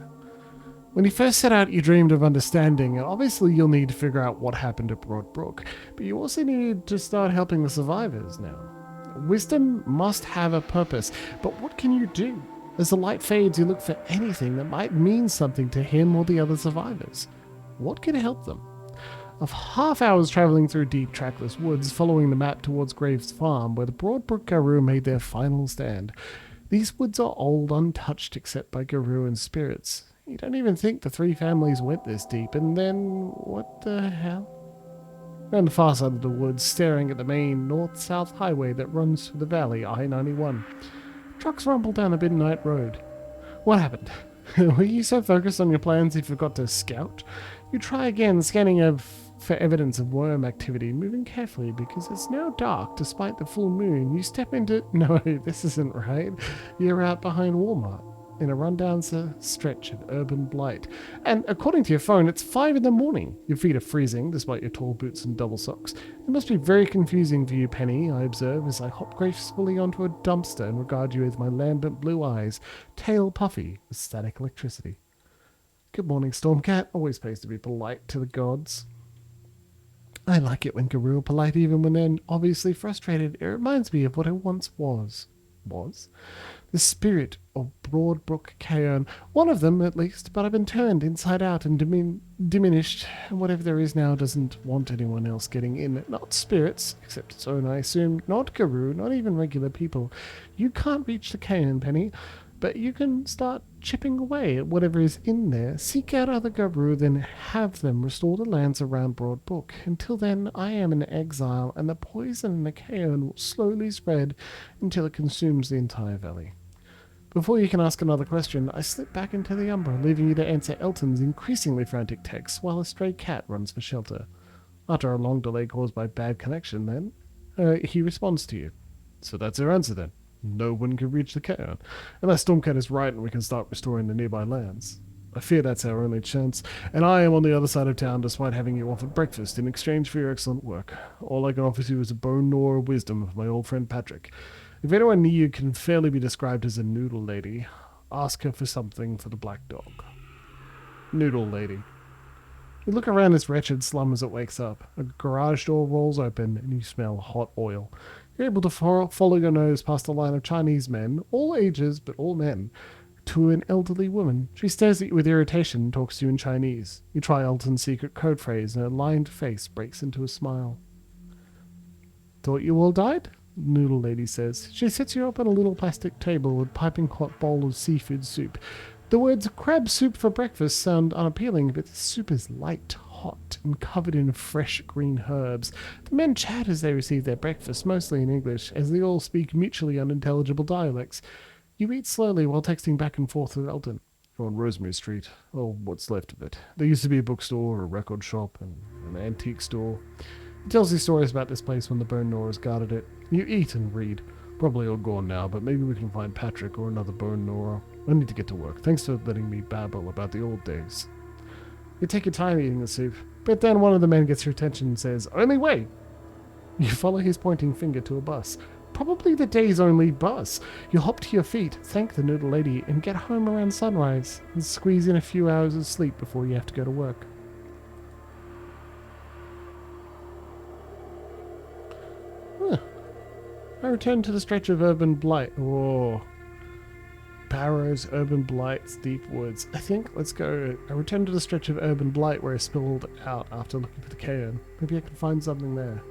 When you first set out, you dreamed of understanding, and obviously you'll need to figure out what happened at Broadbrook, but you also need to start helping the survivors now. Wisdom must have a purpose, but what can you do? As the light fades, you look for anything that might mean something to him or the other survivors. What could help them? Of half hours travelling through deep, trackless woods, following the map towards Graves Farm, where the Broadbrook Garou made their final stand. These woods are old, untouched except by Garou and spirits. You don't even think the three families went this deep, and then, what the hell? Around the far side of the woods, staring at the main north-south highway that runs through the valley, I-91. Trucks rumble down the midnight road. What happened? Were you so focused on your plans you forgot to scout? You try again, scanning for evidence of worm activity, moving carefully because it's now dark despite the full moon. You step into... No, this isn't right. You're out behind Walmart in a rundown stretch of urban blight. And according to your phone, it's 5 in the morning. Your feet are freezing, despite your tall boots and double socks. It must be very confusing for you, Penny, I observe, as I hop gracefully onto a dumpster and regard you with my lambent blue eyes, tail puffy with static electricity. Good morning, Stormcat. Always pays to be polite to the gods. I like it when Garou are polite even when they're obviously frustrated. It reminds me of what I once was. Was? The spirit of Broadbrook Cairn. One of them, at least, but I've been turned inside out and diminished, and whatever there is now doesn't want anyone else getting in. Not spirits, except its own, I assume. Not Garou, not even regular people. You can't reach the Cairn, Penny, but you can start chipping away at whatever is in there. Seek out other Garou, then have them restore the lands around Broadbrook. Until then, I am in exile, and the poison in the Cairn will slowly spread until it consumes the entire valley. Before you can ask another question, I slip back into the Umbra, leaving you to answer Elton's increasingly frantic texts while a stray cat runs for shelter. After a long delay caused by bad connection, then, he responds to you. So that's your answer, then. No one can reach the Cairn, unless Stormcat is right and we can start restoring the nearby lands. I fear that's our only chance, and I am on the other side of town despite having you offered breakfast in exchange for your excellent work. All I can offer you is a bone gnawer of wisdom of my old friend Patrick. If anyone near you can fairly be described as a noodle lady, ask her for something for the black dog. Noodle lady. You look around this wretched slum as it wakes up. A garage door rolls open and you smell hot oil. You're able to follow your nose past a line of Chinese men, all ages but all men, to an elderly woman. She stares at you with irritation and talks to you in Chinese. You try Elton's secret code phrase and her lined face breaks into a smile. Thought you all died? Noodle lady says. She sets you up at a little plastic table with piping hot bowl of seafood soup. The words crab soup for breakfast sound unappealing, but the soup is light, hot, and covered in fresh green herbs. The men chat as they receive their breakfast, mostly in English, as they all speak mutually unintelligible dialects. You eat slowly while texting back and forth with Elton. On Rosemary Street, or what's left of it. There used to be a bookstore, a record shop, and an antique store. He tells you stories about this place when the bone gnawers guarded it. You eat and read. Probably all gone now, but maybe we can find Patrick or another bone gnawer. I need to get to work. Thanks for letting me babble about the old days. You take your time eating the soup, but then one of the men gets your attention and says, "Only way!" You follow his pointing finger to a bus. Probably the day's only bus. You hop to your feet, thank the noodle lady, and get home around sunrise, and squeeze in a few hours of sleep before you have to go to work. I return to the stretch of urban blight. Oh. Barrows, urban blights, deep woods. I think, let's go. I return to the stretch of urban blight where I spilled out after looking for the cairn. Maybe I can find something there.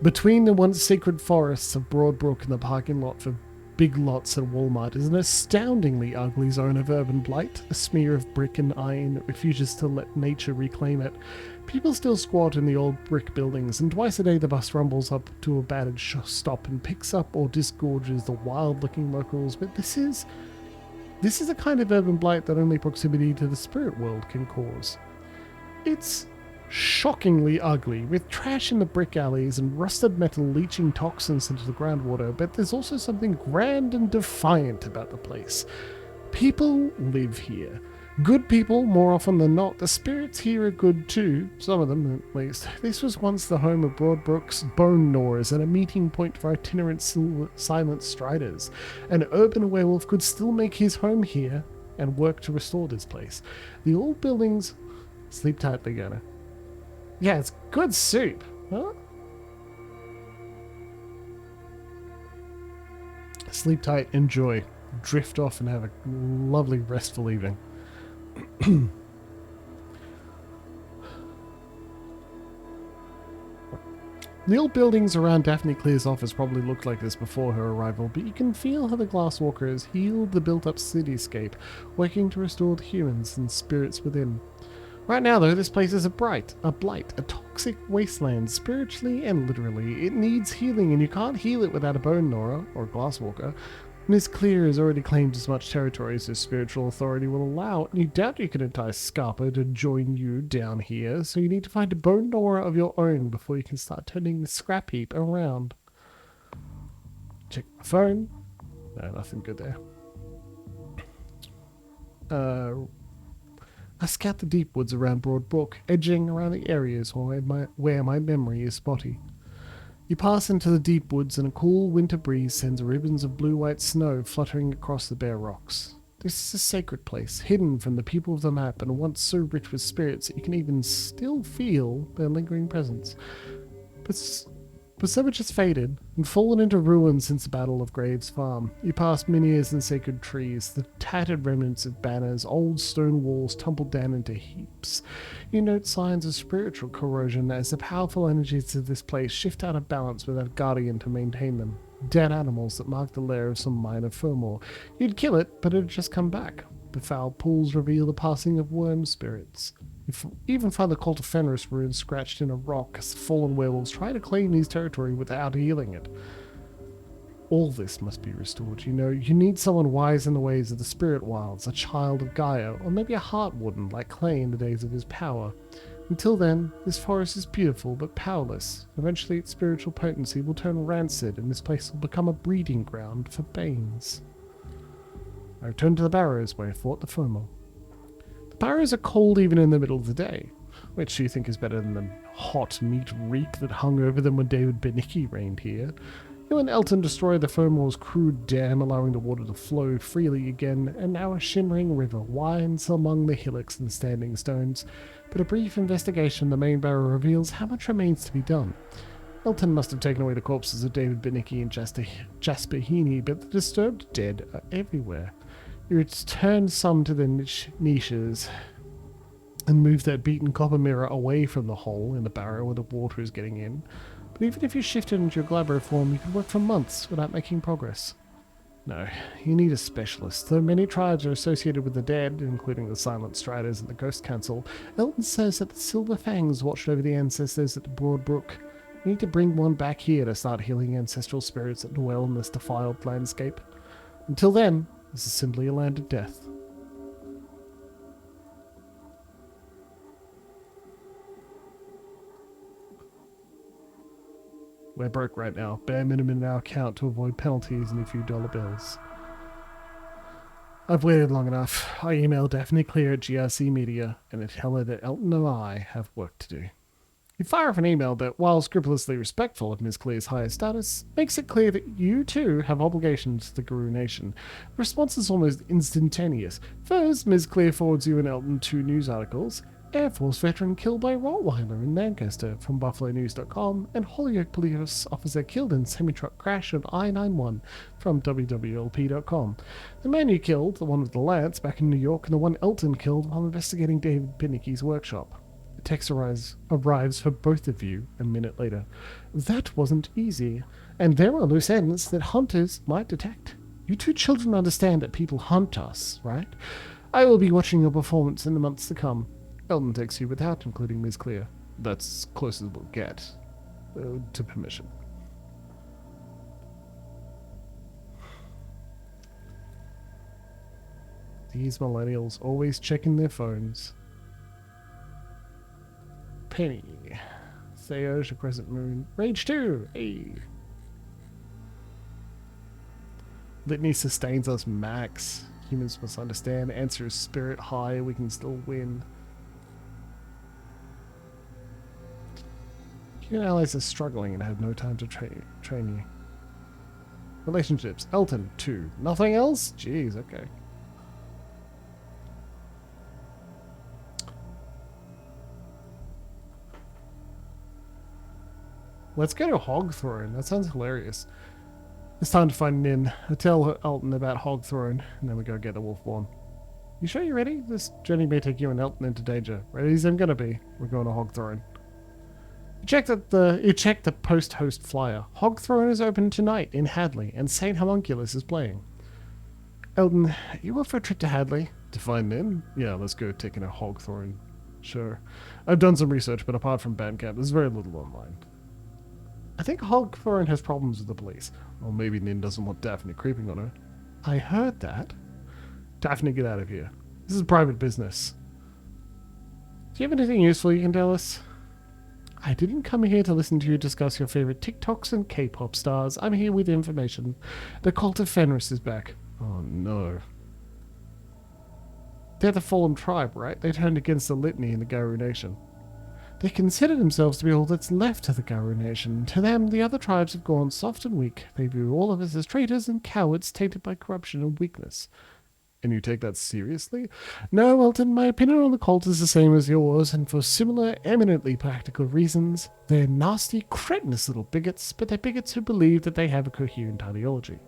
Between the once sacred forests of Broadbrook and the parking lot for Big Lots at Walmart is an astoundingly ugly zone of urban blight, a smear of brick and iron that refuses to let nature reclaim it. People still squat in the old brick buildings, and twice a day the bus rumbles up to a battered stop and picks up or disgorges the wild-looking locals, but this is a kind of urban blight that only proximity to the spirit world can cause. It's shockingly ugly, with trash in the brick alleys and rusted metal leaching toxins into the groundwater, but there's also something grand and defiant about the place. People live here. Good people, more often than not. The spirits here are good too, some of them at least. This was once the home of Broadbrook's bone gnawers and a meeting point for itinerant silent striders. An urban werewolf could still make his home here and work to restore this place. The old buildings... Sleep tightly, Gunner. Yeah, it's good soup. Huh? Sleep tight, enjoy. Drift off and have a lovely, restful evening. The old buildings around Daphne Clear's office probably looked like this before her arrival, but you can feel how the Glasswalker has healed the built-up cityscape, working to restore the humans and spirits within. Right now, though, this place is a blight, a toxic wasteland, spiritually and literally. It needs healing, and you can't heal it without a bone gnawer, or a glasswalker. Miss Clear has already claimed as much territory as her spiritual authority will allow, and you doubt you can entice Scarpa to join you down here, so you need to find a bone gnawer of your own before you can start turning the scrap heap around. Check my phone. No, nothing good there. I scout the deep woods around Broadbrook, edging around the areas where my memory is spotty. You pass into the deep woods and a cool winter breeze sends ribbons of blue-white snow fluttering across the bare rocks. This is a sacred place, hidden from the people of the map, and once so rich with spirits that you can even still feel their lingering presence. But so much has faded and fallen into ruin since the Battle of Graves Farm. You pass Miniers and sacred trees, the tattered remnants of banners, old stone walls tumbled down into heaps. You note signs of spiritual corrosion as the powerful energies of this place shift out of balance without a guardian to maintain them. Dead animals that mark the lair of some minor furmore. You'd kill it, but it'd just come back. The foul pools reveal the passing of Wyrm Spirits. You even find the Cult of Fenris runes scratched in a rock as the fallen werewolves try to claim these territory without healing it. All this must be restored. You need someone wise in the ways of the spirit wilds, a child of Gaia, or maybe a heart warden like Clay in the days of his power. Until then, this forest is beautiful but powerless. Eventually its spiritual potency will turn rancid and this place will become a breeding ground for Banes. I return to the barrows where I fought the Fomo. The barrows are cold even in the middle of the day, which you think is better than the hot meat reek that hung over them when David Benicki reigned here. You and Elton destroyed the Fomor's crude dam, allowing the water to flow freely again, and now a shimmering river winds among the hillocks and standing stones. But a brief investigation of the main barrow reveals how much remains to be done. Elton must have taken away the corpses of David Benicki and Jasper Heaney, but the disturbed dead are everywhere. You return some to their niches and move that beaten copper mirror away from the hole in the barrow where the water is getting in. But even if you shifted into your Glabro form, you could work for months without making progress. No, you need a specialist. Though many tribes are associated with the dead, including the Silent Striders and the Ghost Council, Elton says that the Silver Fangs watched over the ancestors at the Broad Brook. You need to bring one back here to start healing ancestral spirits that dwell in this defiled landscape. Until then, this is simply a land of death. We're broke right now. Bare minimum in our account to avoid penalties and a few dollar bills. I've waited long enough. I emailed Daphne Clear at GRC Media and tell her that Elton and I have work to do. You fire off an email that, while scrupulously respectful of Ms. Clear's higher status, makes it clear that you too have obligations to the Guru Nation. The response is almost instantaneous. First, Ms. Clear forwards you and Elton 2 news articles. Air Force veteran killed by Rottweiler in Lancaster from BuffaloNews.com, and Holyoke police officer killed in semi-truck crash on I-91 from WWLP.com. The man you killed, the one with the lance back in New York, and the one Elton killed while investigating David Benicki's workshop. The text arrives for both of you a minute later. That wasn't easy, and there are loose ends that hunters might detect. You 2 children understand that people hunt us, right? I will be watching your performance in the months to come. Elton takes you without including Ms. Clear. That's as close as we'll get to permission. These millennials always checking their phones. Penny. Theoj, a crescent moon. Rage 2! Hey! Litany sustains us max. Humans must understand. Answer is spirit high. We can still win. Human allies are struggling and have no time to train you. Relationships. Elton, 2. Nothing else? Jeez, okay. Let's go to Hogthrone. That sounds hilarious. It's time to find Nin. I tell Elton about Hogthrone, and then we go get the Wolfborn. You sure you're ready? This journey may take you and Elton into danger. Ready as I'm gonna be. We're going to Hogthrone. You check the post-host flyer. Hogthrone is open tonight in Hadley, and St. Homunculus is playing. Elton, you up for a trip to Hadley? To find Nin? Yeah, let's go take in a Hogthrone. Sure. I've done some research, but apart from Bandcamp, there's very little online. I think Hogthrone has problems with the police. Or maybe Nin doesn't want Daphne creeping on her. I heard that. Daphne, get out of here. This is private business. Do you have anything useful you can tell us? I didn't come here to listen to you discuss your favorite TikToks and K-pop stars. I'm here with information. The Cult of Fenris is back. Oh no. They're the fallen tribe, right? They turned against the Litany in the Garou Nation. They consider themselves to be all that's left of the Garou Nation. To them, the other tribes have gone soft and weak. They view all of us as traitors and cowards tainted by corruption and weakness. And you take that seriously? No, Elton, my opinion on the cult is the same as yours, and for similar, eminently practical reasons. They're nasty, cretinous little bigots, but they're bigots who believe that they have a coherent ideology.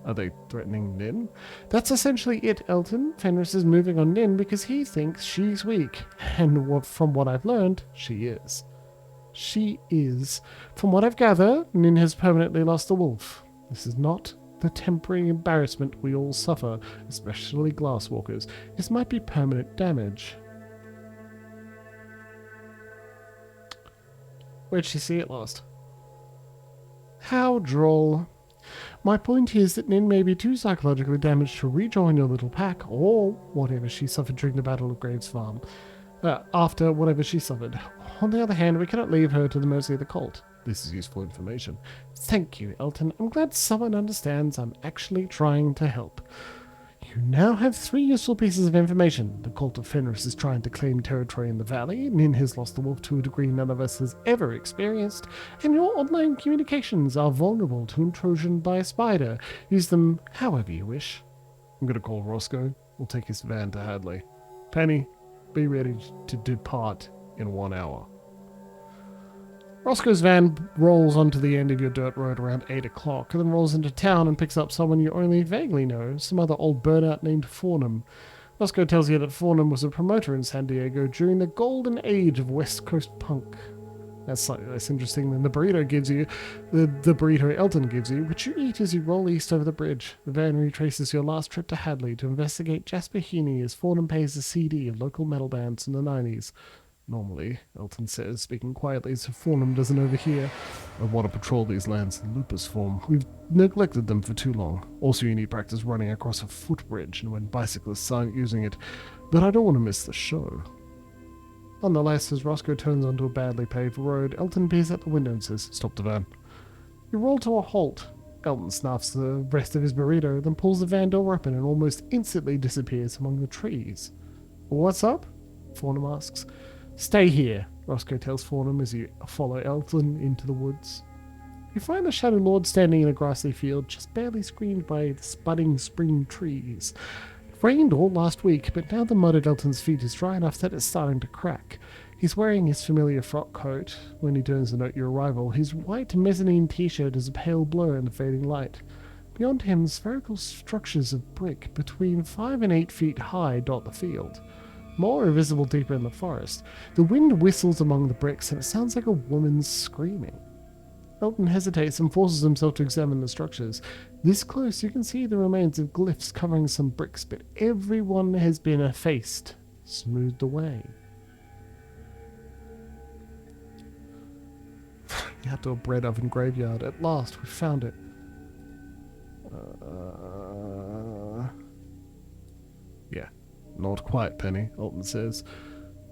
Are they threatening Nin? That's essentially it, Elton. Fenris is moving on Nin because he thinks she's weak, and from what I've learned, she is. She is. From what I've gathered, Nin has permanently lost the wolf. This is not the temporary embarrassment we all suffer, especially glasswalkers. This might be permanent damage. Where'd she see it last? How droll. My point is that Nin may be too psychologically damaged to rejoin your little pack, or whatever she suffered during the Battle of Graves Farm. After whatever she suffered. On the other hand, we cannot leave her to the mercy of the cult. This is useful information. Thank you, Elton. I'm glad someone understands I'm actually trying to help. You now have 3 useful pieces of information. The cult of Fenris is trying to claim territory in the valley. Nin has lost the wolf to a degree none of us has ever experienced. And your online communications are vulnerable to intrusion by a spider. Use them however you wish. I'm going to call Roscoe. We'll take his van to Hadley. Penny, be ready to depart in 1 hour. Roscoe's van rolls onto the end of your dirt road around 8 o'clock, and then rolls into town and picks up someone you only vaguely know, some other old burnout named Fornham. Roscoe tells you that Fornham was a promoter in San Diego during the golden age of West Coast punk. That's slightly less interesting than the burrito Elton gives you, which you eat as you roll east over the bridge. The van retraces your last trip to Hadley to investigate Jasper Heaney as Fornham pays a CD of local metal bands in the 90s. Normally, Elton says, speaking quietly so Fornham doesn't overhear. I want to patrol these lands in lupus form. We've neglected them for too long. Also, you need practice running across a footbridge and when bicyclists aren't using it. But I don't want to miss the show. Nonetheless, as Roscoe turns onto a badly paved road, Elton peers out the window and says, "Stop the van." You roll to a halt. Elton snuffs the rest of his burrito, then pulls the van door open and almost instantly disappears among the trees. "What's up?" Fornham asks. "Stay here," Roscoe tells Fornham as you follow Elton into the woods. You find the Shadow Lord standing in a grassy field, just barely screened by the budding spring trees. It rained all last week, but now the mud at Elton's feet is dry enough that it's starting to crack. He's wearing his familiar frock coat when he turns to note your arrival. His white mezzanine t-shirt is a pale blur in the fading light. Beyond him, spherical structures of brick between 5 and 8 feet high dot the field. More are visible deeper in the forest. The wind whistles among the bricks, and it sounds like a woman screaming. Elton hesitates and forces himself to examine the structures. This close, you can see the remains of glyphs covering some bricks, but every one has been effaced, smoothed away. The outdoor bread oven graveyard. At last, we found it. Yeah. Not quite, Penny, Elton says.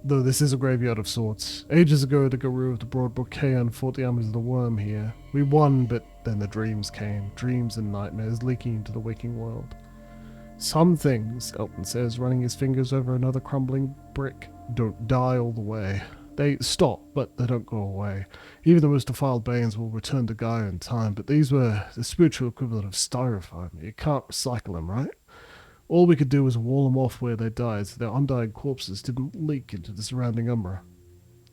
Though this is a graveyard of sorts. Ages ago, the Guru of the Broadbrook Kaon fought the armies of the Wyrm here. We won, but then the dreams came. Dreams and nightmares leaking into the waking world. Some things, Elton says, running his fingers over another crumbling brick, don't die all the way. They stop, but they don't go away. Even the most defiled Banes will return to Gaia in time, but these were the spiritual equivalent of styrofoam. You can't recycle them, right? All we could do was wall them off where they died so their undying corpses didn't leak into the surrounding umbra.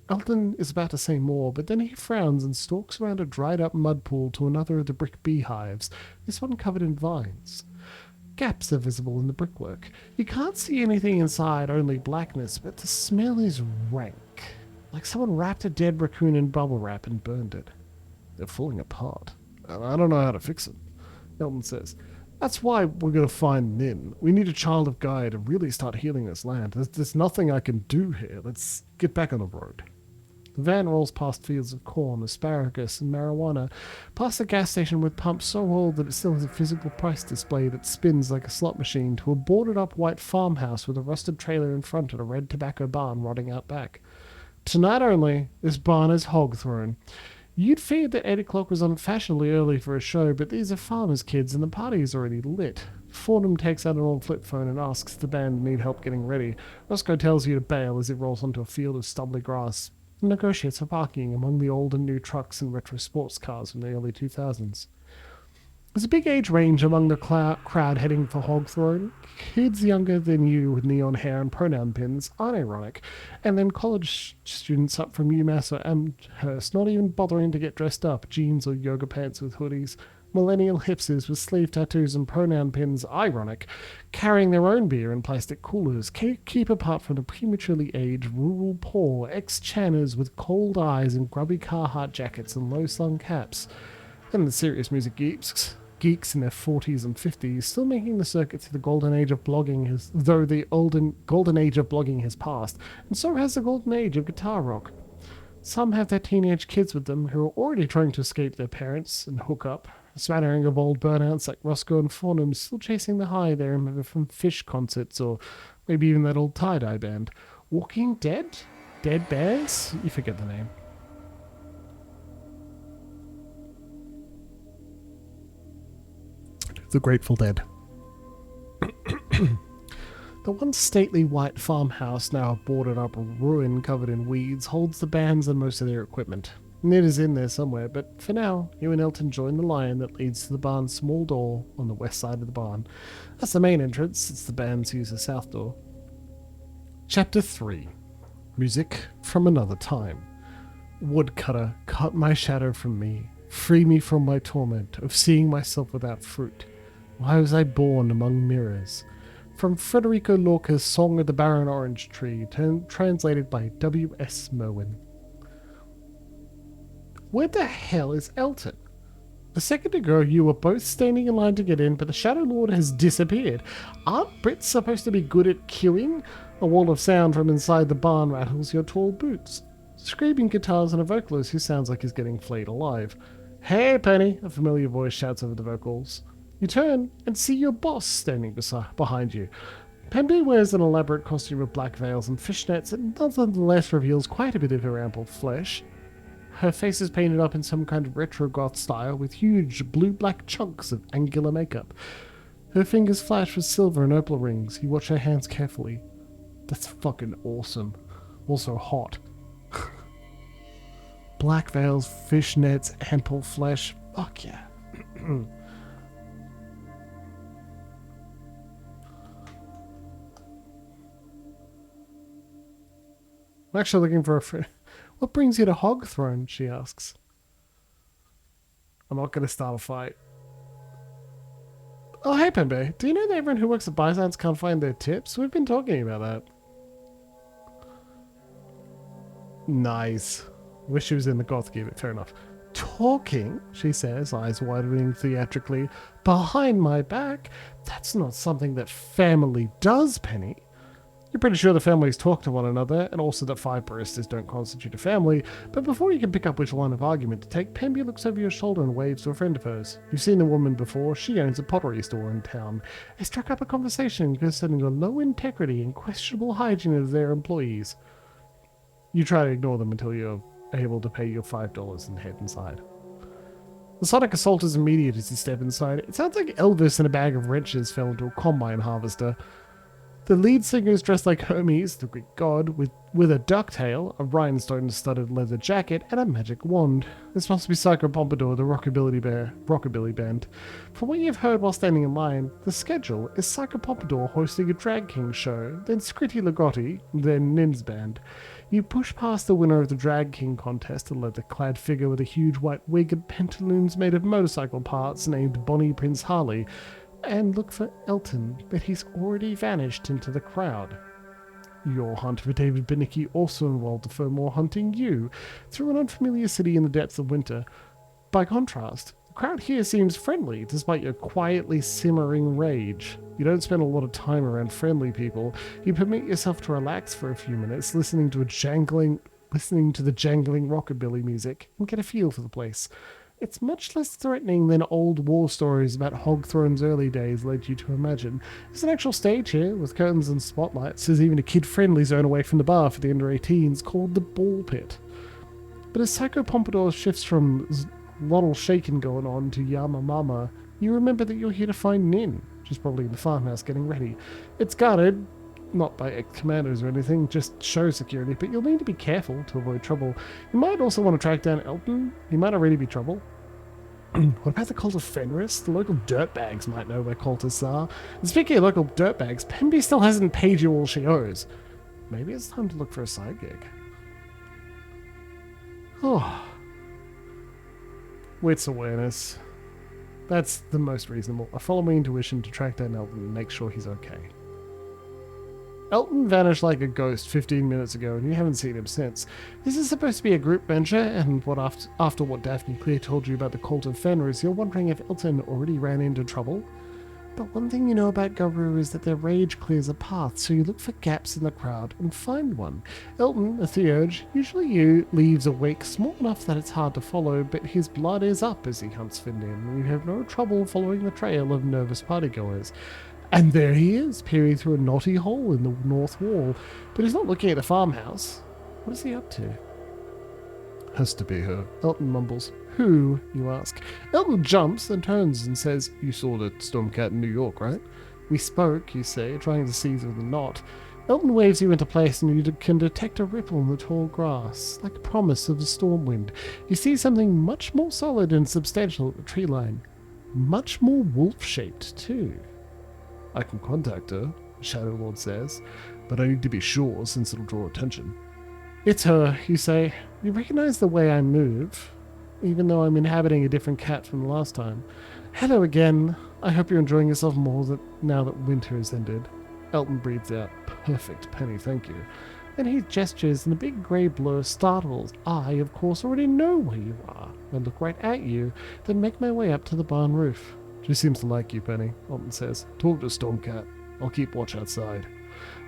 Elton is about to say more, but then he frowns and stalks around a dried-up mud pool to another of the brick beehives, this one covered in vines. Gaps are visible in the brickwork. You can't see anything inside, only blackness, but the smell is rank. Like someone wrapped a dead raccoon in bubble wrap and burned it. They're falling apart. I don't know how to fix it, Elton says. That's why we're going to find Nin. We need a child of Gaia to really start healing this land. There's nothing I can do here. Let's get back on the road. The van rolls past fields of corn, asparagus, and marijuana, past a gas station with pumps so old that it still has a physical price display that spins like a slot machine, to a boarded-up white farmhouse with a rusted trailer in front and a red tobacco barn rotting out back. Tonight only, this barn is hog-thrown. You'd feared that 8 o'clock was unfashionably early for a show, but these are farmers' kids and the party is already lit. Fornham takes out an old flip phone and asks if the band need help getting ready. Roscoe tells you to bail as it rolls onto a field of stubbly grass and negotiates for parking among the old and new trucks and retro sports cars from the early 2000s. There's a big age range among the crowd heading for Hogthrone. Kids younger than you with neon hair and pronoun pins aren't ironic, and then college students up from UMass or Amherst not even bothering to get dressed up, jeans or yoga pants with hoodies. Millennial hipsters with sleeve tattoos and pronoun pins ironic, carrying their own beer in plastic coolers, keep apart from the prematurely aged rural poor, ex-channers with cold eyes and grubby Carhartt jackets and low-slung caps. And the serious music geeks in their 40s and 50s, still making the circuit to the golden age of blogging, though the golden age of blogging has passed, and so has the golden age of guitar rock. Some have their teenage kids with them who are already trying to escape their parents and hook up. A smattering of old burnouts like Roscoe and Farnham still chasing the high they remember from Fish concerts or maybe even that old tie-dye band. Walking Dead? Dead Bears? You forget the name. The Grateful Dead. The once stately white farmhouse, now a boarded up ruin covered in weeds, holds the bands and most of their equipment. Ned is in there somewhere, but for now, you and Elton join the line that leads to the barn's small door on the west side of the barn. That's the main entrance, it's the band's use the south door. Chapter 3. Music from Another Time. Woodcutter, cut my shadow from me. Free me from my torment of seeing myself without fruit. Why was I born among mirrors? From Federico Lorca's Song of the Barren Orange Tree, translated by W.S. Merwin. Where the hell is Elton? A second ago you were both standing in line to get in, but the Shadow Lord has disappeared. Aren't Brits supposed to be good at queuing? A wall of sound from inside the barn rattles your tall boots. Screaming guitars and a vocalist who sounds like he's getting flayed alive. Hey Penny, a familiar voice shouts over the vocals. You turn and see your boss standing behind you. Pembe wears an elaborate costume of black veils and fishnets and nonetheless reveals quite a bit of her ample flesh. Her face is painted up in some kind of retro-goth style with huge blue-black chunks of angular makeup. Her fingers flash with silver and opal rings. You watch her hands carefully. That's fucking awesome. Also hot. Black veils, fishnets, ample flesh. Fuck yeah. I'm actually looking for a friend. What brings you to Hogthrone? She asks. I'm not going to start a fight. Oh, hey, Pembe. Do you know that everyone who works at Byzance can't find their tips? We've been talking about that. Nice. Wish she was in the goth gear, but fair enough. Talking, she says, eyes widening theatrically, behind my back? That's not something that family does, Penny. You're pretty sure the families talk to one another, and also that 5 baristas don't constitute a family, but before you can pick up which line of argument to take, Pembe looks over your shoulder and waves to a friend of hers. You've seen the woman before, she owns a pottery store in town. They struck up a conversation concerning the low integrity and questionable hygiene of their employees. You try to ignore them until you're able to pay your $5 and head inside. The sonic assault is immediate as you step inside. It sounds like Elvis in a bag of wrenches fell into a combine harvester. The lead singer is dressed like Hermes, the Greek god, with a ducktail, a rhinestone-studded leather jacket, and a magic wand. This must be Psycho Pompadour, the rockabilly band. From what you've heard while standing in line, the schedule is Psycho Pompadour hosting a Drag King show, then Scritti Ligotti, then Nin's band. You push past the winner of the Drag King contest, a leather-clad figure with a huge white wig and pantaloons made of motorcycle parts named Bonnie Prince Harley, and look for Elton, but he's already vanished into the crowd. Your hunt for David Binnicky also involved the Furmore hunting you through an unfamiliar city in the depths of winter. By contrast, the crowd here seems friendly, despite your quietly simmering rage. You don't spend a lot of time around friendly people. You permit yourself to relax for a few minutes, listening to the jangling rockabilly music, and get a feel for the place. It's much less threatening than old war stories about Hogthrone's early days led you to imagine. There's an actual stage here, with curtains and spotlights. There's even a kid-friendly zone away from the bar for the under 18s called the Ball Pit. But as Psycho Pompadour shifts from Lottle Shakin' going on to Yama Mama, you remember that you're here to find Nin. She's probably in the farmhouse getting ready. It's guarded, not by ex-commandos or anything, just show security, but you'll need to be careful to avoid trouble. You might also want to track down Elton. He might already be trouble. What about the cult of Fenris? The local dirtbags might know where cultists are. And speaking of local dirtbags, Pemby still hasn't paid you all she owes. Maybe it's time to look for a side gig. Oh. Wits awareness. That's the most reasonable. I follow my intuition to track down Elton and make sure he's okay. Elton vanished like a ghost 15 minutes ago, and you haven't seen him since. This is supposed to be a group venture, and after what Daphne Clear told you about the cult of Fenris, you're wondering if Elton already ran into trouble? But one thing you know about Guru is that their rage clears a path, so you look for gaps in the crowd and find one. Elton, a theurge, usually leaves a wake small enough that it's hard to follow, but his blood is up as he hunts Findin, and you have no trouble following the trail of nervous partygoers. And there he is, peering through a knotty hole in the north wall. But he's not looking at the farmhouse. What is he up to? Has to be her. Elton mumbles. Who, you ask? Elton jumps and turns and says, You saw the Stormcat in New York, right? We spoke, you say, trying to see through the knot. Elton waves you into place and you can detect a ripple in the tall grass, like a promise of a storm wind. You see something much more solid and substantial at the tree line. Much more wolf-shaped, too. I can contact her, Shadow Lord says, but I need to be sure since it'll draw attention. It's her, you say. You recognize the way I move, even though I'm inhabiting a different cat from the last time. Hello again. I hope you're enjoying yourself more now that winter has ended. Elton breathes out. Perfect, Penny, thank you. Then he gestures and the big grey blur startles. I, of course, already know where you are. I look right at you, then make my way up to the barn roof. She seems to like you, Penny, Elton says. Talk to Stormcat. I'll keep watch outside.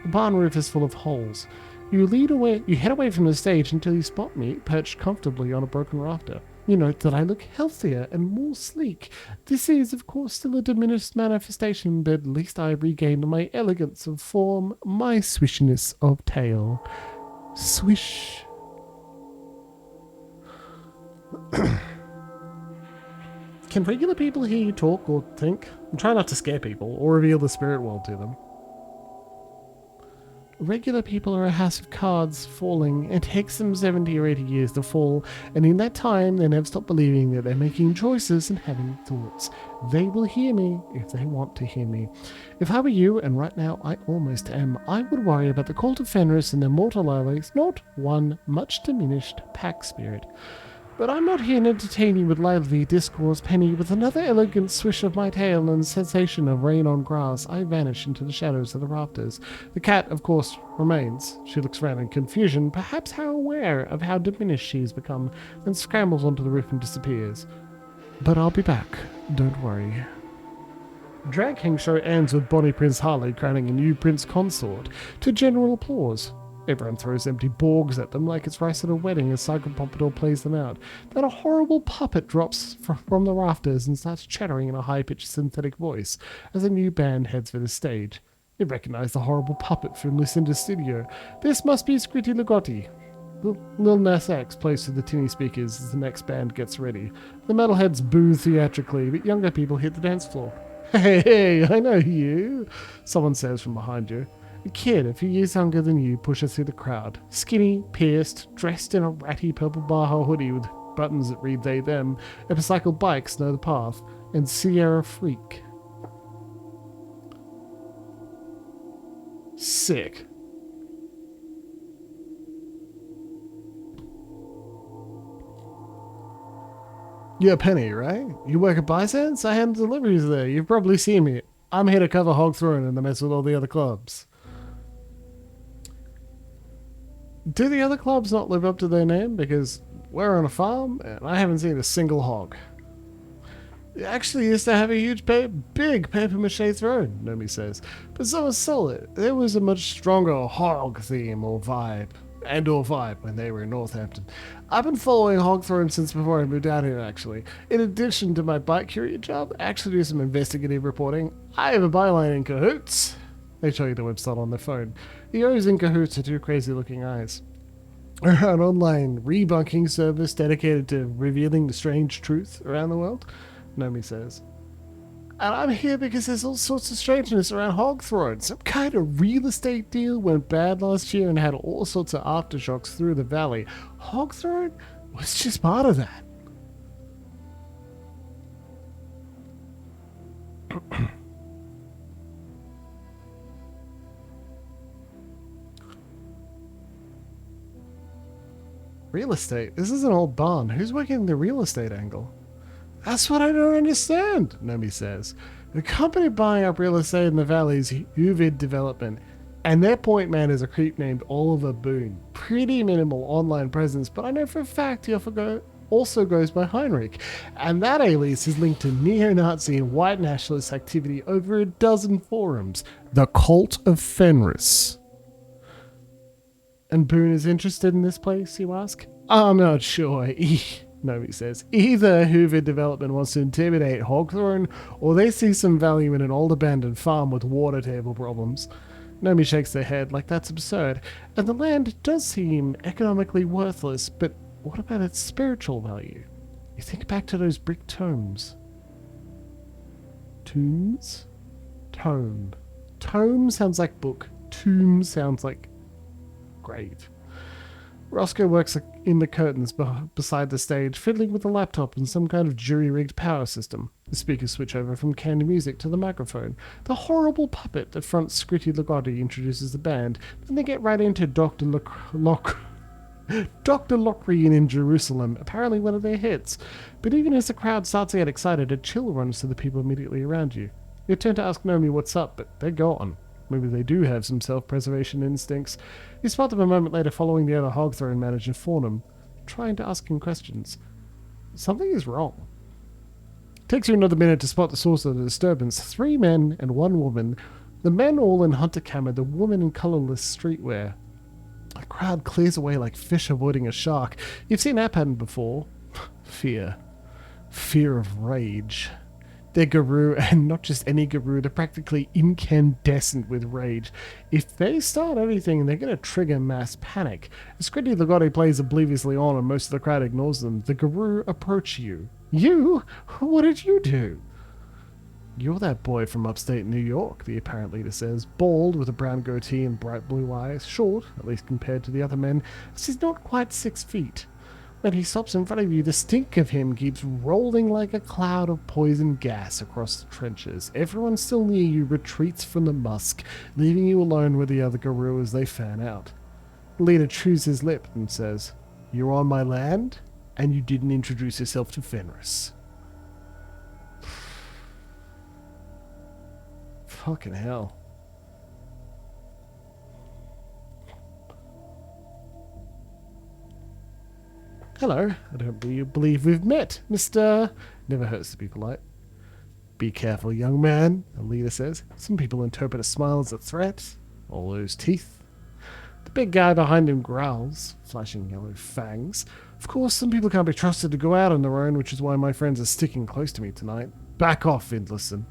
The barn roof is full of holes. You head away from the stage until you spot me perched comfortably on a broken rafter. You note that I look healthier and more sleek. This is, of course, still a diminished manifestation, but at least I have regained my elegance of form, my swishiness of tail. Swish. Can regular people hear you talk or think? I'm trying not to scare people or reveal the spirit world to them. Regular people are a house of cards falling. It takes them 70 or 80 years to fall, and in that time they never stop believing that they're making choices and having thoughts. They will hear me if they want to hear me. If I were you, and right now I almost am, I would worry about the cult of Fenris and their mortal allies, not one much diminished pack spirit. But I'm not here to entertain you with lively discourse, Penny. With another elegant swish of my tail and sensation of rain on grass, I vanish into the shadows of the rafters. The cat, of course, remains. She looks around in confusion, perhaps how aware of how diminished she's become, then scrambles onto the roof and disappears. But I'll be back. Don't worry. Drag King show ends with Bonnie Prince Harley crowning a new prince consort, to general applause. Everyone throws empty borgs at them like it's rice at a wedding as Cycle Pompadour plays them out. Then a horrible puppet drops from the rafters and starts chattering in a high-pitched synthetic voice as a new band heads for the stage. They recognize the horrible puppet from Lucinda's studio. This must be Scritti Ligotti. Lil Nas X plays through the tinny speakers as the next band gets ready. The metalheads boo theatrically, but younger people hit the dance floor. Hey, I know you, someone says from behind you. A kid a few years younger than you pushes through the crowd. Skinny, pierced, dressed in a ratty purple Baja hoodie with buttons that read they, them, epicycle bikes know the path, and Sierra Freak. Sick. You're Penny, right? You work at Bison's? I handle deliveries there. You've probably seen me. I'm here to cover Hog Throne and the mess with all the other clubs. Do the other clubs not live up to their name? Because we're on a farm and I haven't seen a single hog. It actually used to have a huge big papier-mâché throne, Nomi says. But someone stole it. There was a much stronger hog theme or vibe when they were in Northampton. I've been following Hog Throne since before I moved out here, actually. In addition to my bike courier job, I actually do some investigative reporting. I have a byline in cahoots. They show you the website on their phone. The O's in cahoots are two crazy-looking eyes. An online rebunking service dedicated to revealing the strange truth around the world, Nomi says. And I'm here because there's all sorts of strangeness around Hog Throne. Some kind of real estate deal went bad last year and had all sorts of aftershocks through the valley. Hog Throne was just part of that. Real estate? This is an old barn. Who's working the real estate angle? That's what I don't understand, Nomi says. The company buying up real estate in the valley is Uvid Development, and their point man is a creep named Oliver Boone. Pretty minimal online presence, but I know for a fact he also goes by Heinrich, and that alias is linked to neo-Nazi and white nationalist activity over a dozen forums. The Cult of Fenris. And Boone is interested in this place, you ask? I'm not sure. Nomi says. Either Hoover Development wants to intimidate Hawthorne, or they see some value in an old abandoned farm with water table problems. Nomi shakes their head like that's absurd, and the land does seem economically worthless, but what about its spiritual value? You think back to those brick tomes. Tombs? Tome. Tome sounds like book. Tomb sounds like grave. Roscoe works in the curtains beside the stage, fiddling with a laptop and some kind of jury-rigged power system. The speakers switch over from canned music to the microphone. The horrible puppet that fronts Scritty Lagotti introduces the band. Then they get right into Dr. Locrian in Jerusalem, apparently one of their hits. But even as the crowd starts to get excited, a chill runs to the people immediately around you. You turn to ask Nomi what's up, but they're gone. Maybe they do have some self-preservation instincts. You spot them a moment later following the other Hogthrone manager, Fornham, trying to ask him questions. Something is wrong. It takes you another minute to spot the source of the disturbance. 3 men and 1 woman. The men all in hunter camera, the woman in colourless streetwear. The crowd clears away like fish avoiding a shark. You've seen that pattern before. Fear. Fear of rage. They're Garou, and not just any Garou, they're practically incandescent with rage. If they start anything, they're going to trigger mass panic. As Scritty Lagotti plays obliviously on and most of the crowd ignores them, the Garou approach you. You? What did you do? You're that boy from upstate New York, the apparent leader says, bald with a brown goatee and bright blue eyes, short, at least compared to the other men, as he's not quite 6 feet. When he stops in front of you, the stink of him keeps rolling like a cloud of poison gas across the trenches. Everyone still near you retreats from the musk, leaving you alone with the other Garou as they fan out. The leader chews his lip and says, "You're on my land, and you didn't introduce yourself to Fenris." Fucking hell. Hello, I don't believe we've met, Mr. Never hurts to be polite. Be careful, young man, the leader says. Some people interpret a smile as a threat. All those teeth. The big guy behind him growls, flashing yellow fangs. Of course, some people can't be trusted to go out on their own, which is why my friends are sticking close to me tonight. Back off, Vindlerson.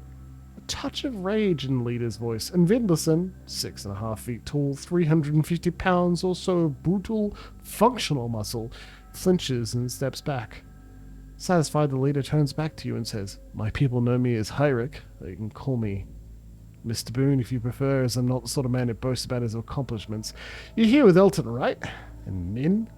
A touch of rage in the leader's voice, and Vindlerson, 6.5 feet tall, 350 pounds or so of brutal, functional muscle, flinches and steps back. Satisfied, the leader turns back to you and says, "My people know me as Heinrich. They can call me Mr. Boone if you prefer, as I'm not the sort of man who boasts about his accomplishments. You're here with Elton, right? And Min?"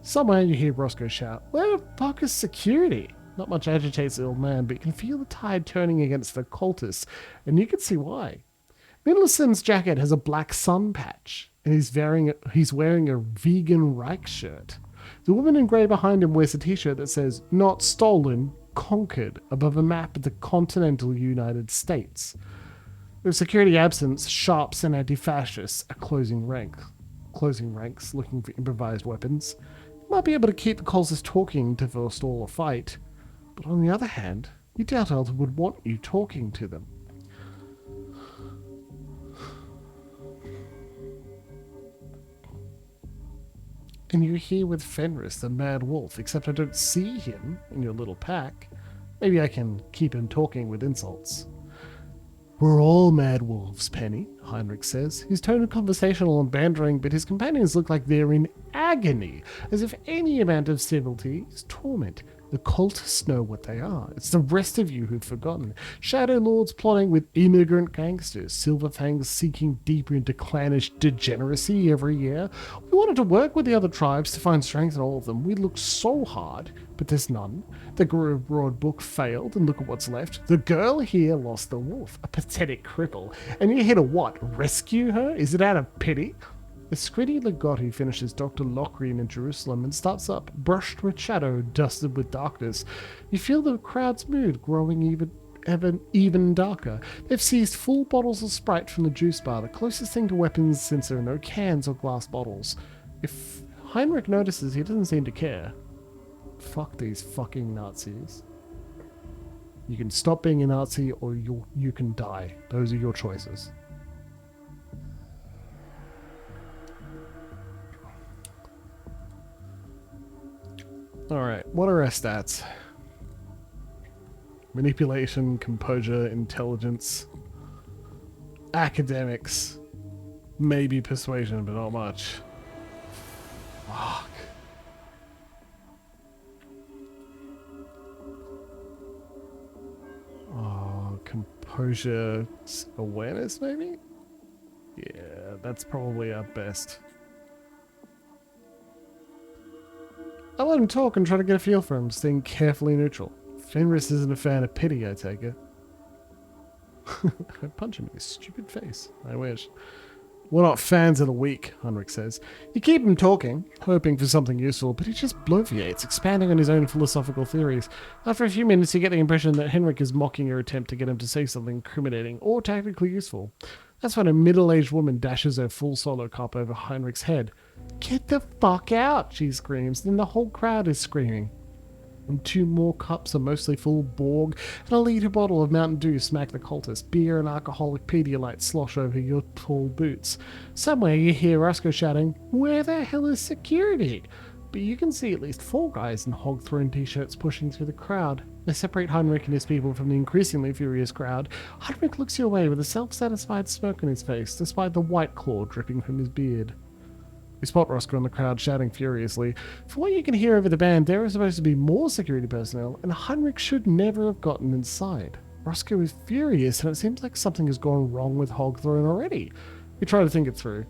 Somewhere you hear Roscoe shout, "Where the fuck is security?" Not much agitates the old man, but you can feel the tide turning against the cultists, and you can see why. Midleson's jacket has a black sun patch, and he's wearing a vegan Reich shirt. The woman in grey behind him wears a t-shirt that says, "Not stolen, conquered," above a map of the continental United States. With security absence, sharps and anti-fascists are closing ranks looking for improvised weapons. You might be able to keep the cultists talking to forestall a fight, but on the other hand, you doubt Elton would want you talking to them. And you're here with Fenris, the mad wolf, except I don't see him in your little pack. Maybe I can keep him talking with insults. "We're all mad wolves, Penny," Heinrich says. His tone is conversational and bantering, but his companions look like they're in agony, as if any amount of civility is torment. The cultists know what they are. It's the rest of you who've forgotten. Shadow Lords plotting with immigrant gangsters. Silverfangs seeking deeper into clannish degeneracy every year. We wanted to work with the other tribes to find strength in all of them. We looked so hard, but there's none. The broad book failed, and look at what's left. The girl here lost the wolf, a pathetic cripple. And you're here to what? Rescue her? Is it out of pity? The Scritty Legotti finishes Dr. Locrian in Jerusalem and starts up, brushed with shadow, dusted with darkness. You feel the crowd's mood growing even darker. They've seized full bottles of Sprite from the juice bar, the closest thing to weapons since there are no cans or glass bottles. If Heinrich notices, he doesn't seem to care. Fuck these fucking Nazis. You can stop being a Nazi or you can die. Those are your choices. Alright, what are our stats? Manipulation, composure, intelligence, academics, maybe persuasion, but not much. Fuck. Oh, composure, awareness maybe? Yeah, that's probably our best. I let him talk and try to get a feel for him, staying carefully neutral. Fenris isn't a fan of pity, I take it. I punch him in his stupid face. I wish. We're not fans of the weak, Heinrich says. You keep him talking, hoping for something useful, but he just bloviates, expanding on his own philosophical theories. After a few minutes, you get the impression that Heinrich is mocking your attempt to get him to say something incriminating or tactically useful. That's when a middle-aged woman dashes her full solo cup over Heinrich's head. Get the fuck out, she screams. Then the whole crowd is screaming. And 2 more cups are mostly full Borg, and a litre bottle of Mountain Dew smack the cultist. Beer and alcoholic Pedialyte slosh over your tall boots. Somewhere you hear Roscoe shouting, "Where the hell is security?" But you can see at least 4 guys in hog-thrown t-shirts pushing through the crowd. They separate Heinrich and his people from the increasingly furious crowd. Heinrich looks your way with a self-satisfied smirk on his face, despite the white claw dripping from his beard. We spot Roscoe in the crowd shouting furiously. From what you can hear over the band, there are supposed to be more security personnel, and Heinrich should never have gotten inside. Roscoe is furious, and it seems like something has gone wrong with Hogthrone already. We try to think it through.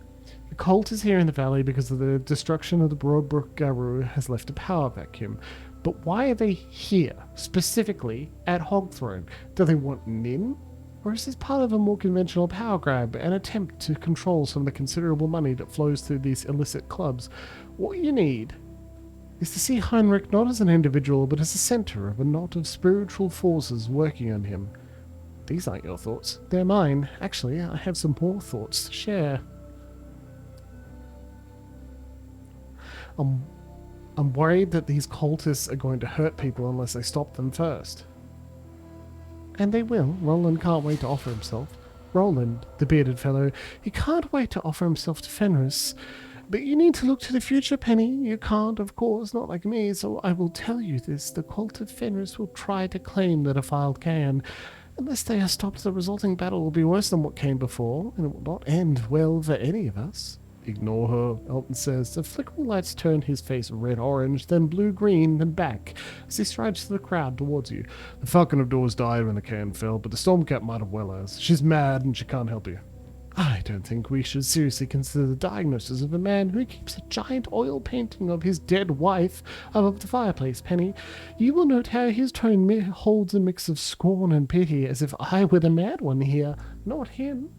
The cult is here in the valley because of the destruction of the Broadbrook Garou has left a power vacuum. But why are they here, specifically at Hogthrone? Do they want Nin? Or is this part of a more conventional power grab, an attempt to control some of the considerable money that flows through these illicit clubs? What you need is to see Heinrich not as an individual, but as the center of a knot of spiritual forces working on him. These aren't your thoughts. They're mine. Actually, I have some more thoughts to share. I'm worried that these cultists are going to hurt people unless they stop them first. And they will. Roland can't wait to offer himself. Roland, the bearded fellow, he can't wait to offer himself to Fenris. But you need to look to the future, Penny. You can't, of course, not like me, so I will tell you this. The cult of Fenris will try to claim the defiled can. Unless they are stopped, the resulting battle will be worse than what came before, and it will not end well for any of us. Ignore her, Elton says. The flickering lights turn his face red-orange, then blue-green, then back, as he strides through the crowd towards you. The Falcon of Doors died when the can fell, but the Stormcat might have well as. She's mad and she can't help you. I don't think we should seriously consider the diagnosis of a man who keeps a giant oil painting of his dead wife above the fireplace, Penny. You will note how his tone holds a mix of scorn and pity, as if I were the mad one here, not him.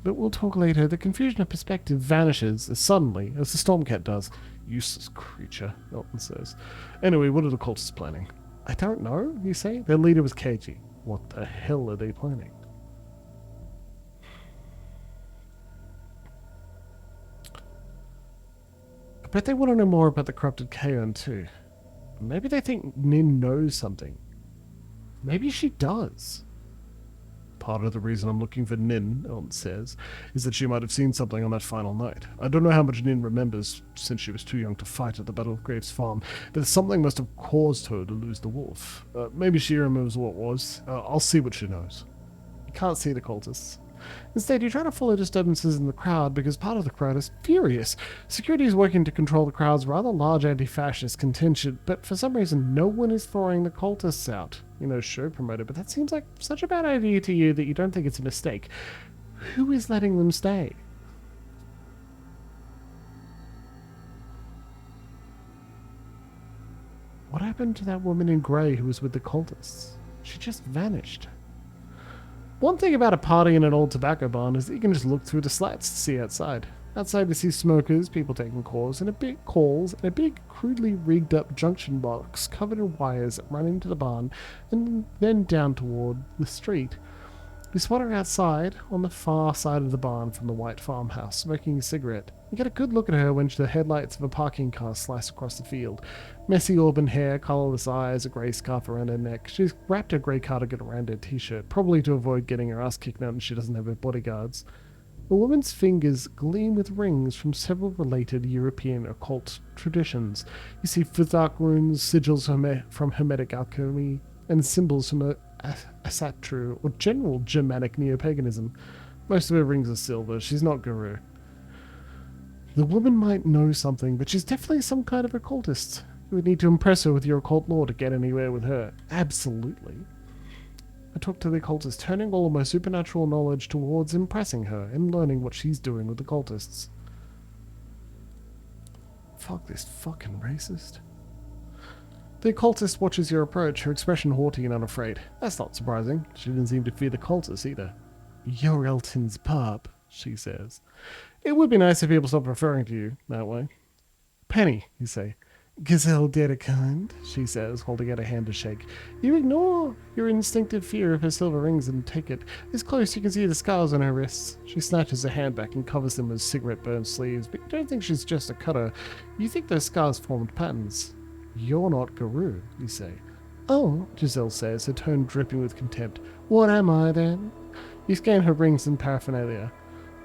But we'll talk later. The confusion of perspective vanishes as suddenly as the Stormcat does. Useless creature, Elton says. Anyway, what are the cultists planning? I don't know, you say? Their leader was cagey. What the hell are they planning? I bet they want to know more about the corrupted Kaon too. Maybe they think Nin knows something. Maybe she does. Part of the reason I'm looking for Nin, Elton says, is that she might have seen something on that final night. I don't know how much Nin remembers, since she was too young to fight at the Battle of Graves Farm, but something must have caused her to lose the wolf. Maybe she remembers what it was. I'll see what she knows. You can't see the cultists. Instead, you try to follow disturbances in the crowd because part of the crowd is furious. Security is working to control the crowd's rather large anti-fascist contingent, but for some reason no one is throwing the cultists out. You know, show promoter, but that seems like such a bad idea to you that you don't think it's a mistake. Who is letting them stay? What happened to that woman in grey who was with the cultists? She just vanished. One thing about a party in an old tobacco barn is that you can just look through the slats to see outside. Outside you see smokers, people taking calls, and a big crudely rigged up junction box covered in wires that run into the barn and then down toward the street. You spot her outside, on the far side of the barn from the white farmhouse, smoking a cigarette. You get a good look at her when the headlights of a parking car slice across the field. Messy auburn hair, colourless eyes, a grey scarf around her neck. She's wrapped her grey cardigan around her t-shirt, probably to avoid getting her ass kicked out and she doesn't have her bodyguards. The woman's fingers gleam with rings from several related European occult traditions. You see Futhark runes, sigils from Hermetic alchemy, and symbols from Asatru, or general Germanic neo-paganism. Most of her rings are silver. She's not Guru. The woman might know something, but she's definitely some kind of occultist. You would need to impress her with your occult lore to get anywhere with her. Absolutely. I talked to the occultist, turning all of my supernatural knowledge towards impressing her and learning what she's doing with the cultists. Fuck this fucking racist. The occultist watches your approach, her expression haughty and unafraid. That's not surprising. She didn't seem to fear the cultists either. You're Elton's pup, she says. It would be nice if people stopped referring to you that way. Penny, you say. Gazelle Dedikind, she says, holding out a hand to shake. You ignore your instinctive fear of her silver rings and take it. This close, you can see the scars on her wrists. She snatches her hand back and covers them with cigarette-burned sleeves, but you don't think she's just a cutter. You think those scars formed patterns. You're not Guru, you say. Oh, Giselle says, her tone dripping with contempt. What am I, then? You scan her rings and paraphernalia.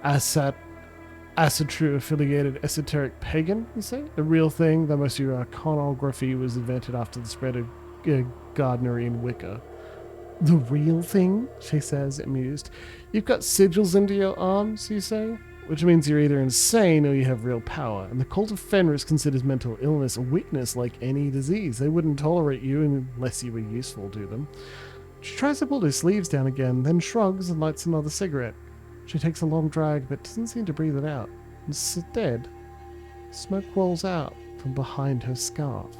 Asatru affiliated esoteric pagan, you say? A real thing, though most of your iconography was invented after the spread of Gardnerian Wicca. The real thing, she says, amused. You've got sigils into your arms, you say? Which means you're either insane or you have real power, and the cult of Fenris considers mental illness a weakness like any disease. They wouldn't tolerate you unless you were useful to them. She tries to pull her sleeves down again, then shrugs and lights another cigarette. She takes a long drag, but doesn't seem to breathe it out. Instead, smoke rolls out from behind her scarf.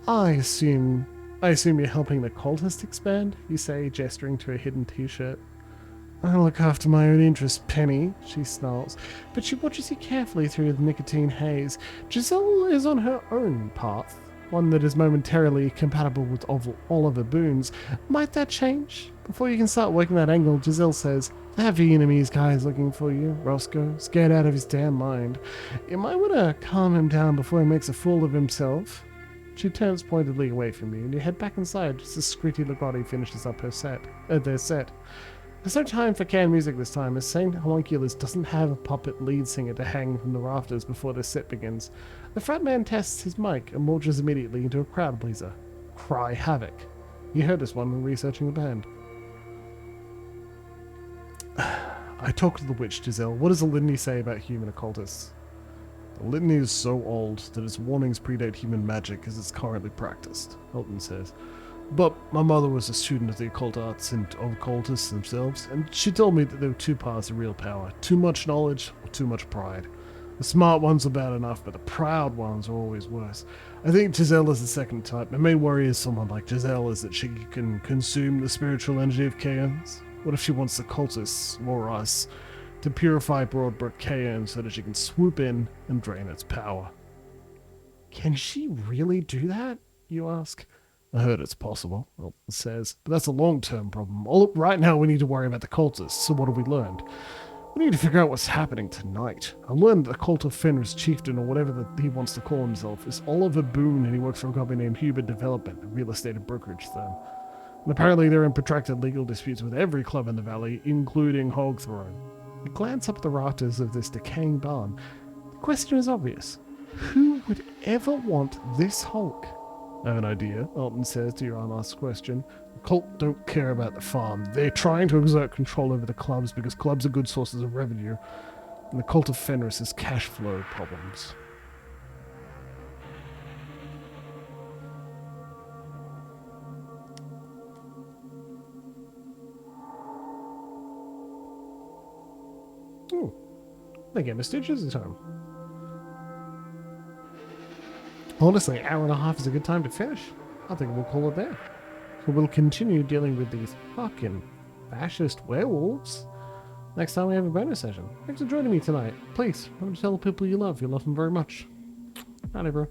I assume you're helping the cultist expand, you say, gesturing to a hidden t-shirt. I look after my own interests, Penny, she snarls, but she watches you carefully through the nicotine haze. Giselle is on her own path, one that is momentarily compatible with Oliver Boone's. Might that change? Before you can start working that angle, Giselle says, that Vietnamese guy is looking for you, Roscoe, scared out of his damn mind. You might want to calm him down before he makes a fool of himself. She turns pointedly away from you, and you head back inside just as Scritti Ligotti finishes up their set. There's no time for canned music this time, as St. Homunculus doesn't have a puppet lead singer to hang from the rafters before the set begins. The frontman tests his mic and launches immediately into a crowd pleaser. Cry Havoc. You heard this one when researching the band. I talked to the witch, Giselle. What does the litany say about human occultists? The litany is so old that its warnings predate human magic as it's currently practiced, Elton says. But my mother was a student of the occult arts and of occultists themselves, and she told me that there were two paths of real power. Too much knowledge or too much pride. The smart ones are bad enough, but the proud ones are always worse. I think Giselle is the second type. My main worry is someone like Giselle is that she can consume the spiritual energy of Kaons. What if she wants the cultists, or us, to purify Broadbrook Kaon so that she can swoop in and drain its power? Can she really do that, you ask? I heard it's possible, Elton says, but that's a long-term problem. Right now we need to worry about the cultists, so what have we learned? We need to figure out what's happening tonight. I learned that the cult of Fenris chieftain, or whatever that he wants to call himself, is Oliver Boone, and he works for a company named Hubert Development, a real estate and brokerage firm. And apparently they're in protracted legal disputes with every club in the valley, including Hogthrone. You glance up the rafters of this decaying barn. The question is obvious. Who would ever want this hulk? I have an idea, Alton says to your unasked question. The cult don't care about the farm. They're trying to exert control over the clubs because clubs are good sources of revenue, and the cult of Fenris is cash flow problems. Ooh, they get stitches this time. Honestly, hour and a half is a good time to finish. I think we'll call it there. So we'll continue dealing with these fucking fascist werewolves next time we have a bonus session. Thanks for joining me tonight. Please, remember to tell the people you love them very much. Bye, everyone.